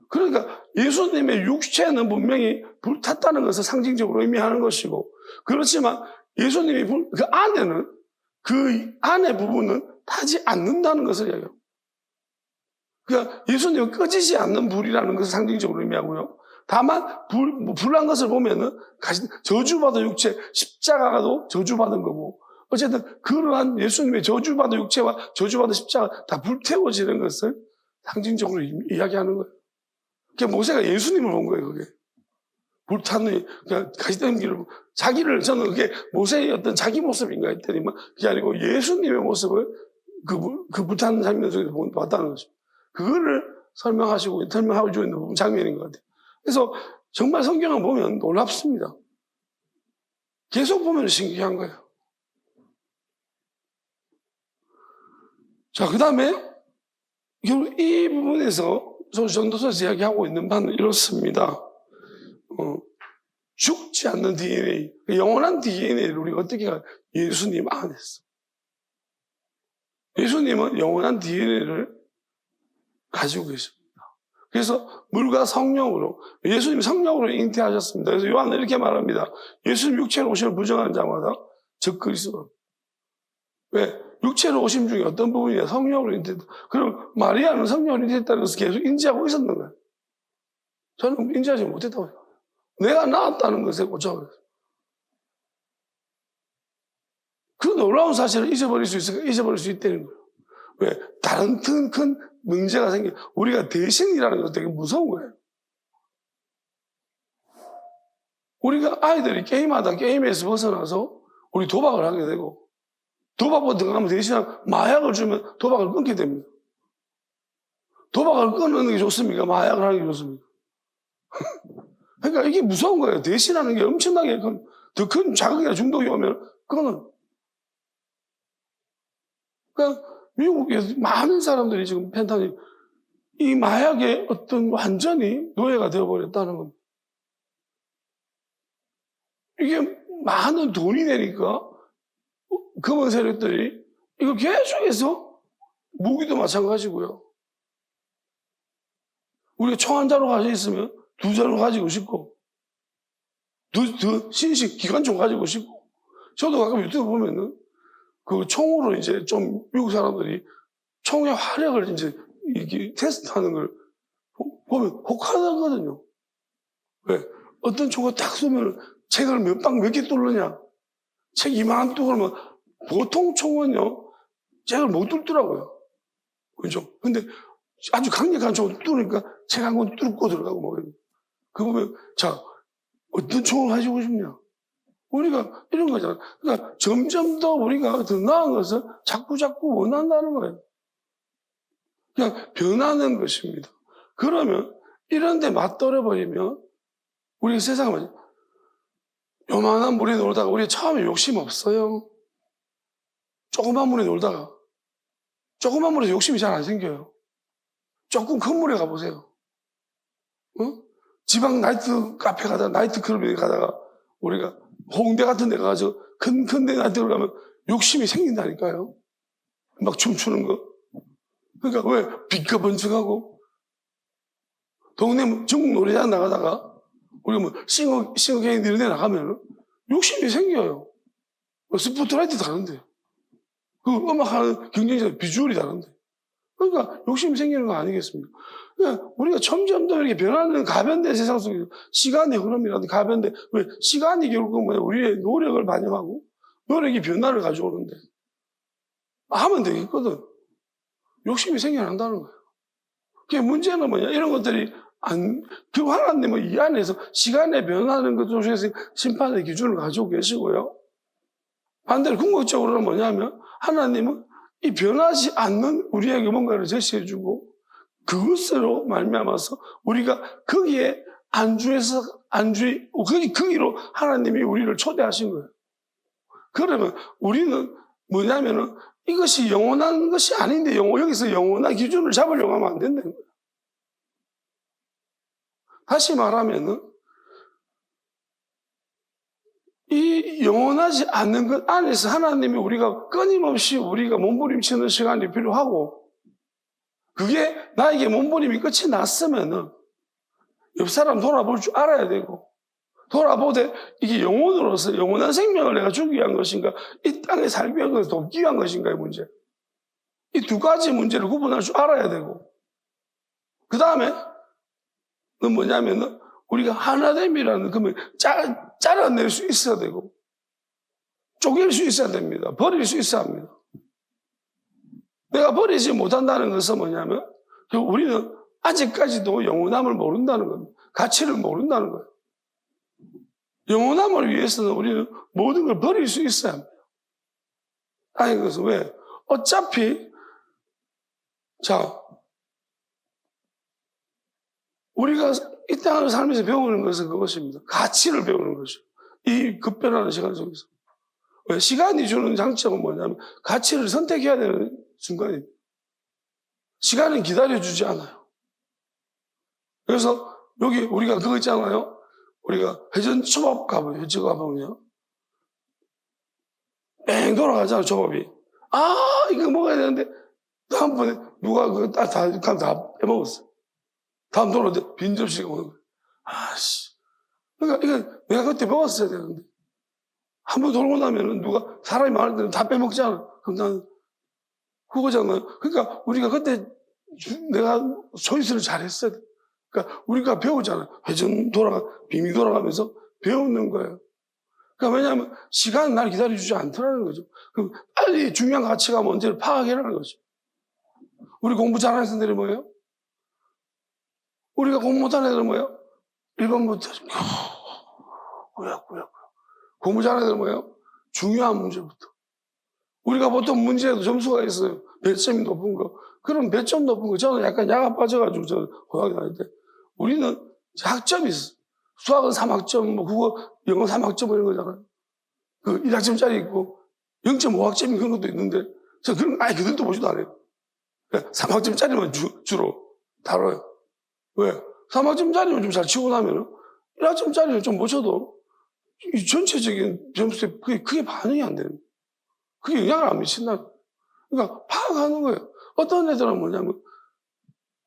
그러니까 예수님의 육체는 분명히 불탔다는 것을 상징적으로 의미하는 것이고 그렇지만 예수님이 그 안의 부분은 타지 않는다는 것을 얘기해요. 그러니까 예수님은 꺼지지 않는 불이라는 것을 상징적으로 의미하고요. 다만 불난 것을 보면은 저주받은 육체, 십자가도 저주받은 거고 어쨌든 그러한 예수님의 저주받은 육체와 저주받은 십자가 다 불태워지는 것을 상징적으로 이야기하는 거예요. 그러니까 모세가 예수님을 본 거예요, 그게. 불타는, 그냥 가시덤불을, 저는 그게 모세의 어떤 자기 모습인가 했더니만 그게 아니고 예수님의 모습을 그 불타는 장면 속에서 봤다는 거죠. 그거를 설명하고 있는 장면인 것 같아요. 그래서 정말 성경을 보면 놀랍습니다. 계속 보면 신기한 거예요. 자, 그 다음에 결국 이 부분에서 전도서에서 이야기하고 있는 바는 이렇습니다. 죽지 않는 DNA, 영원한 DNA를 우리가 어떻게 예수님 안에서. 예수님은 영원한 DNA를 가지고 계십니다. 그래서 물과 성령으로, 예수님 성령으로 잉태하셨습니다. 그래서 요한은 이렇게 말합니다. 예수님 육체로 오심을 부정하는 자마다 적 그리스도. 왜? 육체로 오심 중에 어떤 부분이냐? 성령으로 잉태했다. 그럼 마리아는 성령으로 잉태했다는 것을 계속 인지하고 있었는 거예요. 저는 인지하지 못했다고 해요. 내가 낳았다는 것에 꽂혀버렸어요. 그 놀라운 사실을 잊어버릴 수 있다는 거예요. 왜? 다른 큰 문제가 우리가 대신이라는 것도 되게 무서운 거예요. 우리가 아이들이 게임하다 게임에서 벗어나서 우리 도박을 하게 되고 도박으로 들어가면 대신에 마약을 주면 도박을 끊게 됩니다. 도박을 끊는 게 좋습니까? 마약을 하는 게 좋습니까? 그러니까 이게 무서운 거예요. 대신하는 게 엄청나게 더 큰 자극이나 중독이 오면 그거는 그러니까 미국에서 많은 사람들이 지금 펜타닐, 이 마약의 어떤 완전히 노예가 되어버렸다는 겁니다. 이게 많은 돈이 되니까 검은 세력들이 이거 계속해서 무기도 마찬가지고요. 우리가 총 한 자루 가지고 있으면 두 자루 가지고 싶고, 신식 기관총 가지고 싶고. 저도 가끔 유튜브 보면은 그 총으로 이제 좀 미국 사람들이 총의 화력을 이제 이렇게 테스트하는 걸 보면 혹하거든요. 왜? 어떤 총을 딱 쏘면 책을 몇 방 몇 개 뚫느냐? 책 이만한 뚫으면 보통 총은요, 책을 못 뚫더라고요. 그죠? 근데 아주 강력한 총을 뚫으니까 책 한 권 뚫고 들어가고 뭐. 그 보면, 자, 어떤 총을 가지고 싶냐? 우리가 이런 거잖아. 그러니까 점점 더 우리가 더 나은 것을 자꾸 원한다는 거예요. 그냥 변하는 것입니다. 그러면 이런 데 맞떨어 버리면 우리 세상은 요만한 물에 놀다가 우리 처음에 욕심 없어요. 조그만 물에 놀다가 조그만 물에서 욕심이 잘 안 생겨요. 조금 큰 물에 가보세요. 어? 지방 나이트 카페 가다가 나이트 클럽에 가다가 우리가 홍대 같은 데 가서 큰 데 나이트를 가면 욕심이 생긴다니까요. 막 춤추는 거. 그러니까 왜 빛과 번쩍하고 동네 전국 노래장 나가다가 우리가 뭐 싱어게인 이런 데 나가면 욕심이 생겨요. 스포트라이트 다른데. 그 음악하는 경쟁자 비주얼이 다른데. 그러니까 욕심이 생기는 거 아니겠습니까? 그러니까 우리가 점점 더 이렇게 변하는 가변된 세상 속에서 시간의 흐름이라든 가변된, 왜? 시간이 결국은 뭐냐? 우리의 노력을 반영하고 노력이 변화를 가져오는데 하면 되겠거든. 욕심이 생겨난다는 거예요. 그게 문제는 뭐냐? 이런 것들이 그 하나님은 이 안에서 시간의 변화하는 것 중에서 심판의 기준을 가지고 계시고요. 반대로 궁극적으로는 뭐냐면 하나님은 이 변하지 않는 우리에게 뭔가를 제시해주고 그것으로 말미암아서 우리가 거기에 거기로 하나님이 우리를 초대하신 거예요. 그러면 우리는 뭐냐면은 이것이 영원한 것이 아닌데 여기서 영원한 기준을 잡으려고 하면 안 된다는 거예요. 다시 말하면은 이 영원하지 않는 것 안에서 하나님이 우리가 끊임없이 우리가 몸부림치는 시간이 필요하고 그게 나에게 몸부림이 끝이 났으면은 옆 사람 돌아볼 줄 알아야 되고 돌아보되 이게 영혼으로서 영원한 생명을 내가 주기 위한 것인가 이 땅에 살기 위한 것을 돕기 위한 것인가의 문제 이 두 가지 문제를 구분할 줄 알아야 되고 그 다음에 그건 뭐냐면은 우리가 하나됨이라는 그러면 잘라낼 수 있어야 되고 쪼갤 수 있어야 됩니다. 버릴 수 있어야 합니다. 내가 버리지 못한다는 것은 뭐냐면 우리는 아직까지도 영원함을 모른다는 겁니다. 가치를 모른다는 거예요. 영원함을 위해서는 우리는 모든 걸 버릴 수 있어야 합니다. 아니 그래서 왜? 어차피 자 우리가 이 땅을 살면서 배우는 것은 그것입니다. 가치를 배우는 것이죠. 이 급변하는 시간 속에서. 왜? 시간이 주는 장점은 뭐냐면 가치를 선택해야 되는 순간입니다. 시간은 기다려주지 않아요. 그래서 여기 우리가 그거 있잖아요. 우리가 회전 초밥 가보면 회전 가보면요. 뺑 돌아가잖아요. 초밥이. 아 이거 먹어야 되는데 다음번에 누가 그거 다 빼먹었어. 다음 돌아오는데 빈 접시가 오는 거예요. 아씨. 그러니까 이건 내가 그때 먹었어야 되는데 한 번 돌고 나면은 누가 사람이 많을 때는 다 빼먹잖아. 그럼 나는 그거잖아요. 그러니까 우리가 그때 내가 초이스를 잘했어야 돼. 그러니까 우리가 배우잖아요. 회전 빙이 돌아가면서 배우는 거예요. 그러니까 왜냐하면 시간은 날 기다려주지 않더라는 거죠. 그럼 빨리 중요한 가치가 뭔지를 파악해라는 거죠. 우리 공부 잘하는 애들이 뭐예요? 우리가 공부 못하는 애들은 뭐예요? 1번부터 꾸역꾸역. 공부 잘하는 애들은 뭐예요? 중요한 문제부터. 우리가 보통 문제에도 점수가 있어요. 몇 점이 높은 거. 그럼 몇 점 높은 거. 저는 약간 야가 빠져가지고 저는 고등학교 다닐 때. 우리는 학점이 있어. 수학은 3학점, 뭐 국어, 영어 3학점 이런 거잖아요. 그 1학점짜리 있고 0.5학점 그런 것도 있는데 저 그런 거 아예 그들도 보지도 않아요. 3학점짜리만 주로 다뤄요. 왜? 3학점짜리만 좀 잘 치고 나면은 1학점짜리는 좀 못 쳐도 이 전체적인 점수에 그게 반응이 안 되는 거예요. 그게 영향을 안 미친다. 그러니까 파악하는 거예요. 어떤 애들은 뭐냐면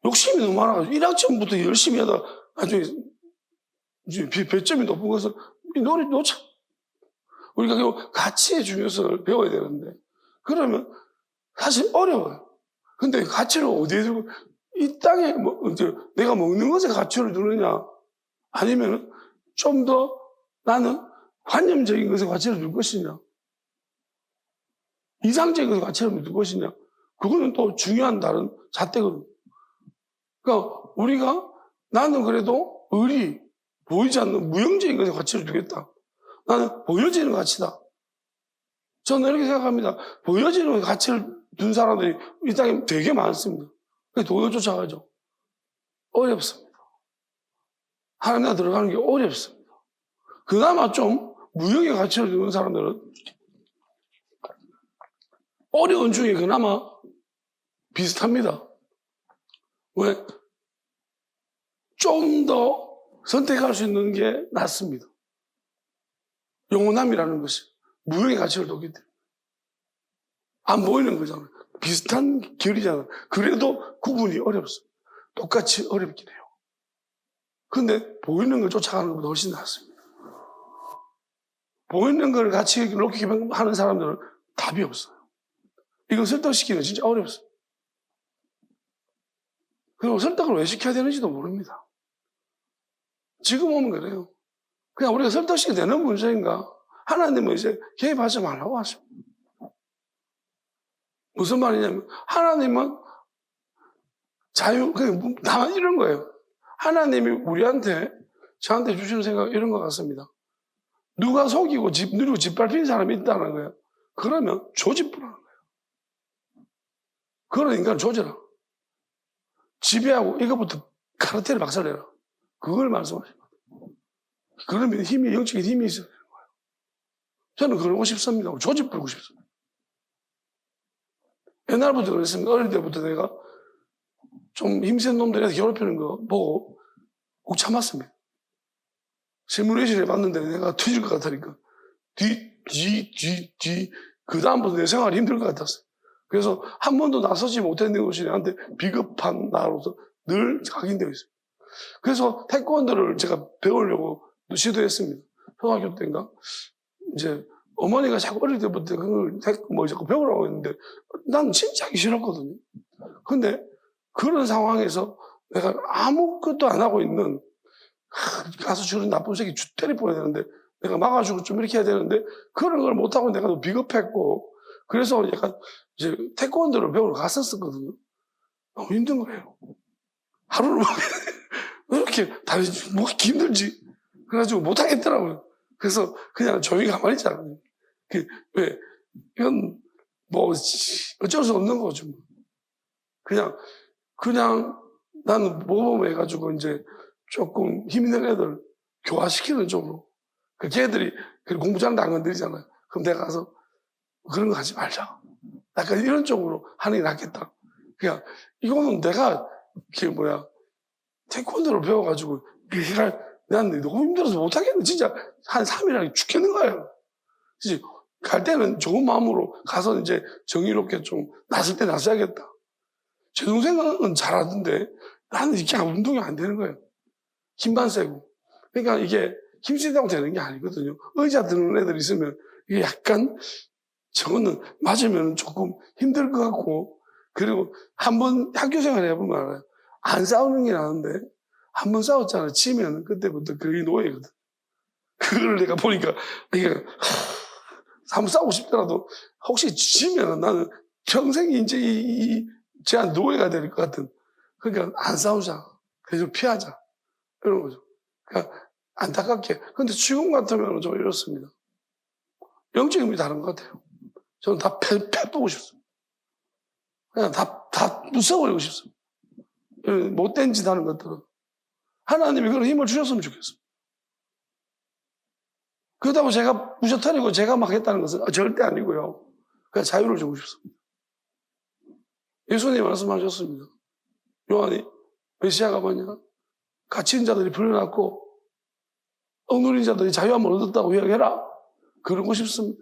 욕심이 너무 많아가지고 1학점부터 열심히 하다 나중에 배점이 높은 것을 노래 놓쳐. 우리가 그 가치의 중요성을 배워야 되는데 그러면 사실 어려워요. 근데 가치를 어디에 두고 이 땅에 이제 내가 먹는 것에 가치를 두느냐 아니면 좀 더 나는 관념적인 것에 가치를 둘 것이냐 이상적인 것에 가치를 둘 것이냐 그거는 또 중요한 다른 잣대거든요. 그러니까 우리가 나는 그래도 보이지 않는 무형적인 것에 가치를 두겠다. 나는 보여지는 가치다. 저는 이렇게 생각합니다. 보여지는 가치를 둔 사람들이 이 땅에 되게 많습니다. 돈을 쫓아가죠. 어렵습니다. 하나님 들어가는 게 어렵습니다. 그나마 좀 무형의 가치를 두는 사람들은 어려운 중에 그나마 비슷합니다. 왜? 좀 더 선택할 수 있는 게 낫습니다. 영원함이라는 것이 무형의 가치를 두기 때문에 안 보이는 거잖아요. 비슷한 결이잖아요. 그래도 구분이 어렵습니다. 똑같이 어렵긴 해요. 근데 보이는 걸 쫓아가는 것보다 훨씬 낫습니다. 보이는 걸 가치 높게 하는 사람들은 답이 없어요. 이거 설득시키는 게 진짜 어렵습니다. 그리고 설득을 왜 시켜야 되는지도 모릅니다. 지금 오면 그래요. 그냥 우리가 설득시켜야 되는 문제인가? 하나님은 이제 개입하지 말라고 하십니다. 무슨 말이냐면 하나님은 다만 이런 거예요. 하나님이 저한테 주시는 생각 이런 것 같습니다. 누가 속이고 누리고 짓밟힌 사람이 있다는 거예요. 그러면 조집부라는 거예요. 그런 인간을 조져라. 지배하고 이것부터 카르텔을 박살내라. 그걸 말씀하시는 거예요. 그러면 영적인 힘이 있어야 되는 거예요. 저는 그러고 싶습니다. 조집 부르고 싶습니다. 옛날부터 그랬습니다. 어릴 때부터 내가 좀 힘센 놈들한테 괴롭히는 거 보고 꼭 참았습니다. 실물의실에 봤는데 내가 터질 것 같으니까 그 다음부터 내 생활이 힘들 것 같았어요. 그래서 한 번도 나서지 못했는 것이 나한테 비겁한 나로서 늘 각인되어 있어요. 그래서 태권도를 제가 배우려고 시도했습니다. 초등학교 때인가 이제 어머니가 자꾸 어릴 때부터 그걸 자꾸 배우라고 했는데 난 진짜 하기 싫었거든요. 근데 그런 상황에서 내가 아무것도 안 하고 있는 가서 저런 나쁜 새끼 때려 보여야 되는데 내가 막아주고 좀 이렇게 해야 되는데 그런 걸 못하고 내가 또 비겁했고 그래서 약간 이제 태권도를 배우러 갔었거든요. 너무 힘든 거예요. 하루를 왜 이렇게 다니지? 뭐 힘들지? 그래가지고 못하겠더라고요. 그래서 그냥 조용히 가만히 있잖아요. 왜? 이건 뭐 어쩔 수 없는 거죠. 그냥 나는 모범해가지고 이제 조금 힘 있는 애들 교화시키는 쪽으로. 걔들이 공부 잘하는데 안 건드리잖아요. 그럼 내가 가서 그런 거 하지 말자. 약간 이런 쪽으로 하는 게 낫겠다. 그냥 이거는 내가 태권도를 배워가지고 난 너무 힘들어서 못하겠네. 진짜 한 3일 안에 죽겠는 거예요. 진짜 갈 때는 좋은 마음으로 가서 이제 정의롭게 좀 나설 때 나서야겠다. 제 동생은 잘하던데 나는 이렇게 운동이 안 되는 거예요. 힘만 세고. 그러니까 이게 힘쓰다고 되는 게 아니거든요. 의자 드는 애들 있으면 이게 약간 저거는 맞으면 조금 힘들 것 같고 그리고 한번 학교 생활 해보면 알아요. 안 싸우는 게 나은데 한번 싸웠잖아요. 치면 그때부터 그게 노예거든. 그걸 내가 보니까 이게 한번 싸우고 싶더라도 혹시 지면 나는 평생 이제 제한 노예가 될 것 같은. 그러니까 안 싸우자. 그래서 피하자. 이런 거죠. 그러니까 안타깝게. 근데 지금 같으면 좀 이렇습니다. 영적인 힘이 다른 것 같아요. 저는 다 패보고 싶습니다. 그냥 다 부숴버리고 싶습니다. 못된 짓 하는 것들은. 하나님이 그런 힘을 주셨으면 좋겠습니다. 그렇다고 제가 부셔뜨리고 제가 막 했다는 것은 절대 아니고요. 그냥 자유를 주고 싶습니다. 예수님 말씀하셨습니다. 요한이 메시아가 뭐냐? 갇힌 자들이 풀려났고 억누린 자들이 자유함을 얻었다고 이야기해라. 그러고 싶습니다.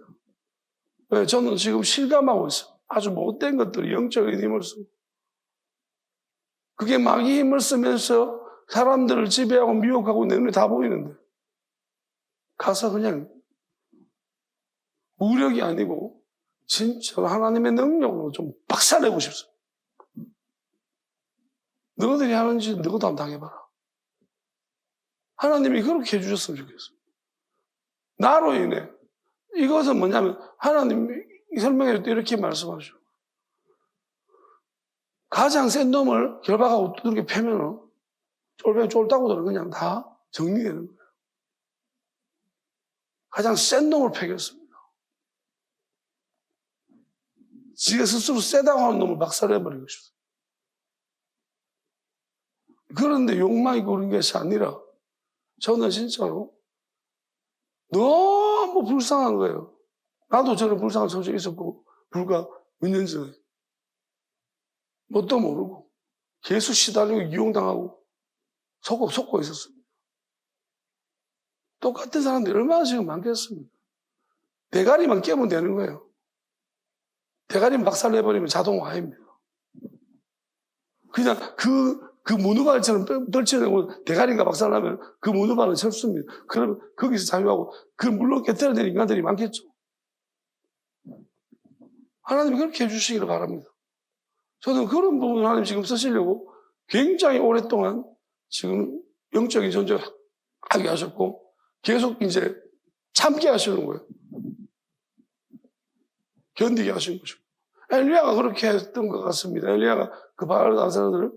네, 저는 지금 실감하고 있어요. 아주 못된 것들이 영적인 힘을 쓰고 그게 마귀 힘을 쓰면서 사람들을 지배하고 미혹하고 내 눈에 다 보이는데 가서 그냥 무력이 아니고 진짜 하나님의 능력으로 좀 박살내고 싶습니다. 너희들이 하는 짓 너희도 한번 당해봐라. 하나님이 그렇게 해주셨으면 좋겠어요. 나로 인해 이것은 뭐냐면 하나님이 설명할 때 이렇게 말씀하죠. 가장 센 놈을 결박하고 두들겨 패면은 쫄따구들은 그냥 다 정리되는 거예요. 가장 센 놈을 패겠습니다. 지가 스스로 세다고 하는 놈을 박살내버리고 싶어요. 그런데 욕망이 그런 것이 아니라 저는 진짜로 너무 불쌍한 거예요. 나도 저런 불쌍한 처지에 있었고 불과 몇 년 전에 뭣도 모르고 계속 시달리고 이용당하고 속고 있었습니다. 똑같은 사람들이 얼마나 지금 많겠습니까? 대가리만 깨면 되는 거예요. 대가리만 박살내버리면 자동화입니다. 그냥 그 문어발처럼 떨쳐내고 대가리가 박살나면 그 문어발은 철수입니다. 그러면 거기서 자유하고 그 물로 깨뜨려야 인간들이 많겠죠. 하나님이 그렇게 해주시기를 바랍니다. 저는 그런 부분을 하나님 지금 쓰시려고 굉장히 오랫동안 지금 영적인 전쟁을 하게 하셨고 계속 이제 참게 하시는 거예요. 견디게 하신 거죠. 엘리야가 그렇게 했던 것 같습니다. 엘리야가 그 바알 난 사람들을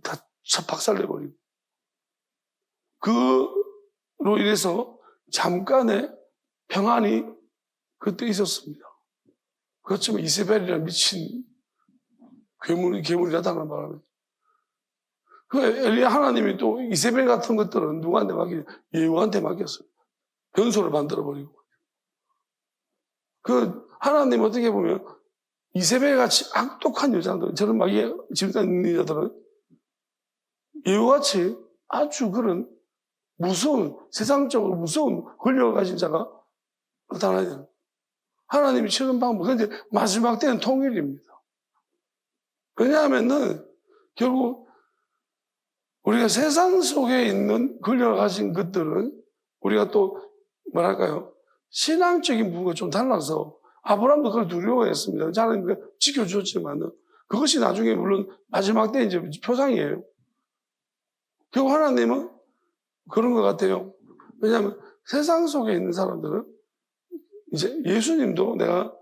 다 박살내버리고 그로 인해서 잠깐의 평안이 그때 있었습니다. 그렇지만 이세벨이라는 미친 괴물이 나타나는 바람에 그 엘리야 하나님이 또 이세벨 같은 것들은 누구한테 맡기냐? 예후한테 맡겼어요. 변소를 만들어버리고 그 하나님 어떻게 보면 이세벨같이 악독한 여자들 저런 마귀의 집단 있는 여자들은 예후같이 아주 그런 무서운 세상적으로 무서운 권력을 가진 자가 나타나야 되는 하나님이 치는 방법은 근데 마지막 때는 통일입니다. 왜냐하면은 결국 우리가 세상 속에 있는 권력을 가진 것들은 우리가 또 뭐랄까요 신앙적인 부분과 좀 달라서 아브라함도 그걸 두려워했습니다. 하나님이 지켜주었지만은 그것이 나중에 물론 마지막 때 이제 표상이에요. 결국 하나님은 그런 것 같아요. 왜냐하면 세상 속에 있는 사람들은 이제 예수님도 내가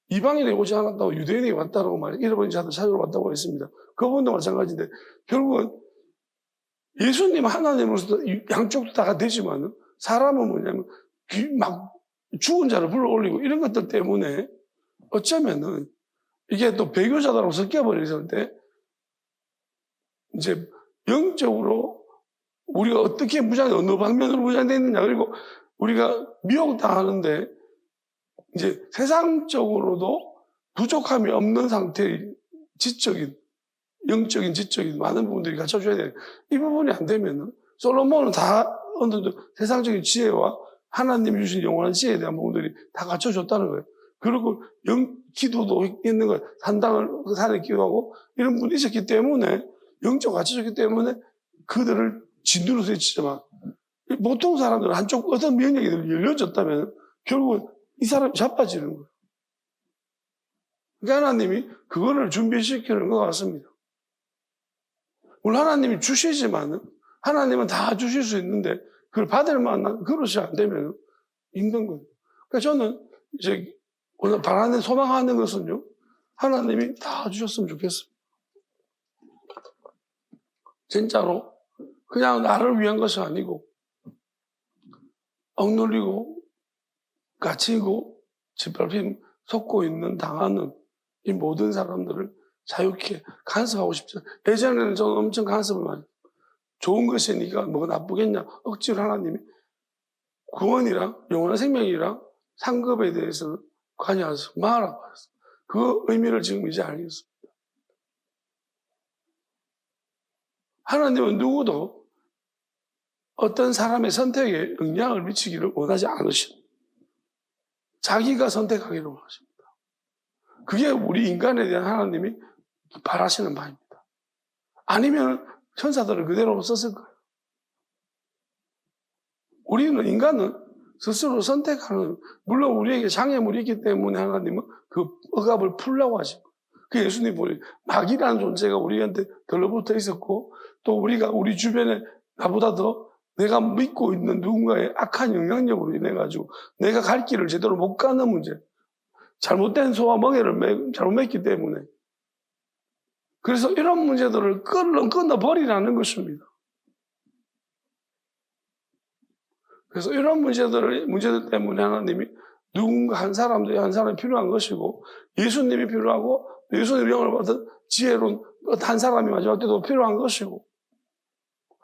이방인이 오지 않았다고 유대인이 왔다고 말해 잃어버린 자들 찾으러 왔다고 했습니다. 그분도 마찬가지인데 결국은 예수님 하나님으로서 양쪽도 다가 되지만은 사람은 뭐냐면 막 죽은 자를 불러올리고 이런 것들 때문에 어쩌면은 이게 또 배교자다라고 섞여버렸을 때 이제 영적으로 우리가 어떻게 어느 방면으로 무장되어 있느냐 그리고 우리가 미혹당하는데 이제 세상적으로도 부족함이 없는 상태의 지적인 영적인 지적인 많은 부분들이 갖춰줘야 돼요. 이 부분이 안 되면은 솔로몬은 다 어느 정도 세상적인 지혜와 하나님이 주신 영원한 지혜에 대한 부분들이 다 갖춰줬다는 거예요. 그리고 기도도 있는 거예요. 산당을 산에 기도하고 이런 분이 있었기 때문에 영적 갖춰졌기 때문에 그들을 진두로 세치지만 보통 사람들은 한쪽 어떤 면역이 열려졌다면 결국은 이 사람이 자빠지는 거예요. 그러니까 하나님이 그거를 준비시키는 것 같습니다. 물론 하나님이 주시지만은 하나님은 다 주실 수 있는데 그걸 받을 만한 그릇이 안 되면 힘든 거예요. 그러니까 저는 이제 오늘 바라는 소망하는 것은요. 하나님이 다 주셨으면 좋겠습니다. 진짜로 그냥 나를 위한 것이 아니고 억눌리고 갇히고 짓밟힘 속고 있는 당하는 이 모든 사람들을 자유케 간섭하고 싶죠. 예전에는 저는 엄청 간섭을 많이 좋은 것이니까 뭐가 나쁘겠냐 억지로 하나님이 구원이랑 영원한 생명이랑 상급에 대해서는 관여하지 말라고 했어요. 그 의미를 지금 이제 알겠습니다. 하나님은 누구도 어떤 사람의 선택에 영향을 미치기를 원하지 않으십니다. 자기가 선택하기를 원하십니다. 그게 우리 인간에 대한 하나님이 바라시는 바입니다. 아니면 천사들을 그대로 썼을 거예요. 우리는 인간은 스스로 선택하는, 물론 우리에게 장애물이 있기 때문에 하나님은 그 억압을 풀려고 하시고, 그 예수님 보니 마귀라는 존재가 우리한테 들러붙어 있었고, 또 우리가 우리 주변에 나보다 더 내가 믿고 있는 누군가의 악한 영향력으로 인해가지고 내가 갈 길을 제대로 못 가는 문제, 잘못된 소와 멍에를 잘못 맺기 때문에, 그래서 이런 문제들을 끊어버리라는 것입니다. 그래서 이런 문제들 때문에 하나님이 누군가 한 사람이 필요한 것이고, 예수님이 필요하고, 예수님의 영을 받은 지혜로운 한 사람이 마지막 때도 필요한 것이고,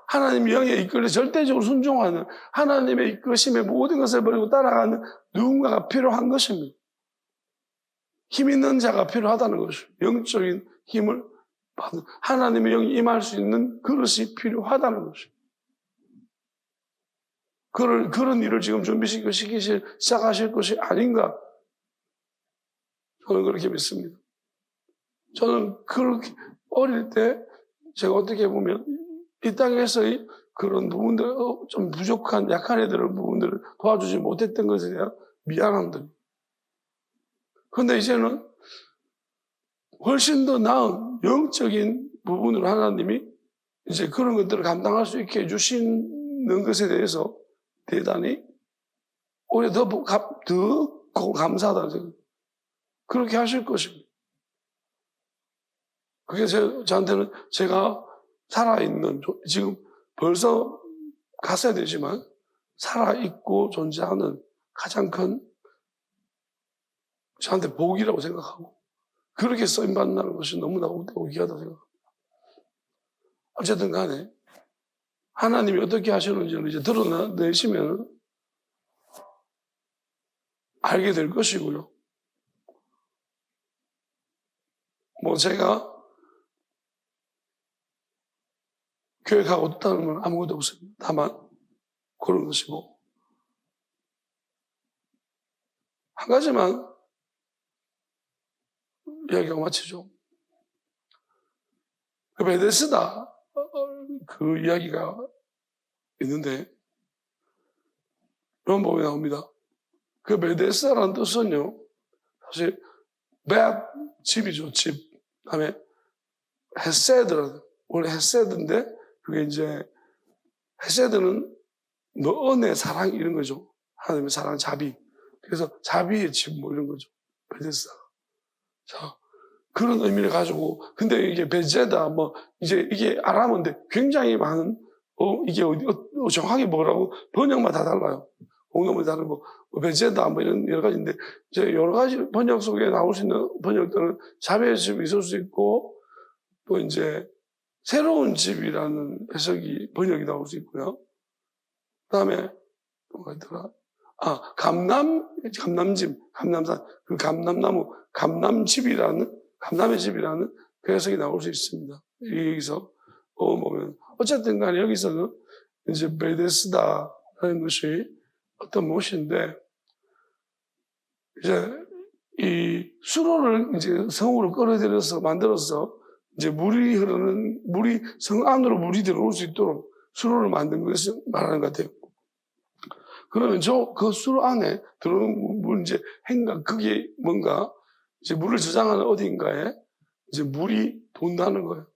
하나님의 영에 이끌려 절대적으로 순종하는, 하나님의 이끄심에 모든 것을 버리고 따라가는 누군가가 필요한 것입니다. 힘 있는 자가 필요하다는 것이죠. 영적인 힘을 받는, 하나님의 영이 임할 수 있는 그릇이 필요하다는 것입니다. 그런 일을 지금 시작하실 것이 아닌가. 저는 그렇게 믿습니다. 저는 그렇게 어릴 때 제가 어떻게 보면 이 땅에서의 그런 부분들, 좀 부족한, 약한 애들의 부분들을 도와주지 못했던 것에 대한 미안함들. 그런데 이제는 훨씬 더 나은 영적인 부분으로 하나님이 이제 그런 것들을 감당할 수 있게 해주시는 것에 대해서 대단히 오히려 더 감사하다. 그렇게 하실 것입니다. 그게 저한테는 제가 살아있는, 지금 벌써 갔어야 되지만 살아있고 존재하는 가장 큰 저한테 복이라고 생각하고, 그렇게 쓰임받는다는 것이 너무나 귀하다고 생각합니다. 어쨌든 간에 하나님이 어떻게 하시는지를 이제 드러내시면 알게 될 것이고요. 뭐 제가 계획하고 있다는 건 아무것도 없습니다. 다만 그런 것이고, 한 가지만 이야기가 마치죠. 그 베데스다 그 이야기가 있는데 이런 부분이 나옵니다. 그 베데스다라는 뜻은요, 사실 집이죠, 집. 다음에 헤세드라는, 원래 헤세드인데 그게 이제 헤세드는 뭐 은혜, 사랑 이런 거죠. 하나님의 사랑, 자비. 그래서 자비의 집 뭐 이런 거죠. 베데스다. 자, 그런 의미를 가지고, 근데 이게 베제다, 뭐, 이제 이게 아람어인데 굉장히 많은, 이게 정확히 뭐라고 번역마다 다 달라요. 공동이 다르고, 베제다, 뭐 이런 여러 가지인데, 이제 여러 가지 번역 속에 나올 수 있는 번역들은 자비의 집이 있을 수 있고, 또 이제 새로운 집이라는 해석이, 번역이 나올 수 있고요. 그 다음에, 뭐가 있더라? 감남집, 감남산, 그 감남나무, 감남의 집이라는 그 해석이 나올 수 있습니다. 여기서, 보면. 어쨌든 간에 여기서는 이제 베데스다라는 것이 어떤 무엇인데, 이제 이 수로를 이제 성으로 끌어들여서 만들어서 이제 물이 성 안으로 물이 들어올 수 있도록 수로를 만든 것을 말하는 것 같아요. 그러면 그 수로 안에 들어오는 물, 이제 그게 뭔가, 이제 물을 저장하는 어딘가에 이제 물이 돈다는 거예요.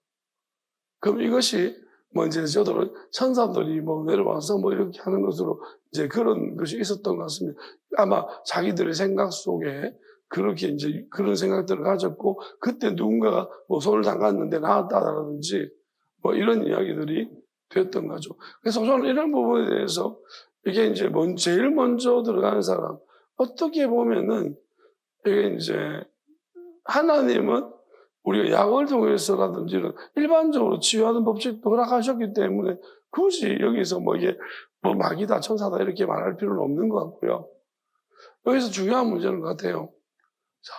그럼 이것이 뭐 이제 저들은 천사들이 뭐 내려와서 뭐 이렇게 하는 것으로 이제 그런 것이 있었던 것 같습니다. 아마 자기들의 생각 속에 그렇게 이제 그런 생각들을 가졌고, 그때 누군가가 뭐 손을 담갔는데 나왔다라든지 뭐 이런 이야기들이 됐던 거죠. 그래서 저는 이런 부분에 대해서 이게 이제 제일 먼저 들어가는 사람, 어떻게 보면은 이게 이제 하나님은 우리가 약을 통해서라든지 일반적으로 치유하는 법칙도 허락하셨기 때문에 굳이 여기서 뭐 이게 뭐 마귀다, 천사다 이렇게 말할 필요는 없는 것 같고요. 여기서 중요한 문제는 것 같아요. 자,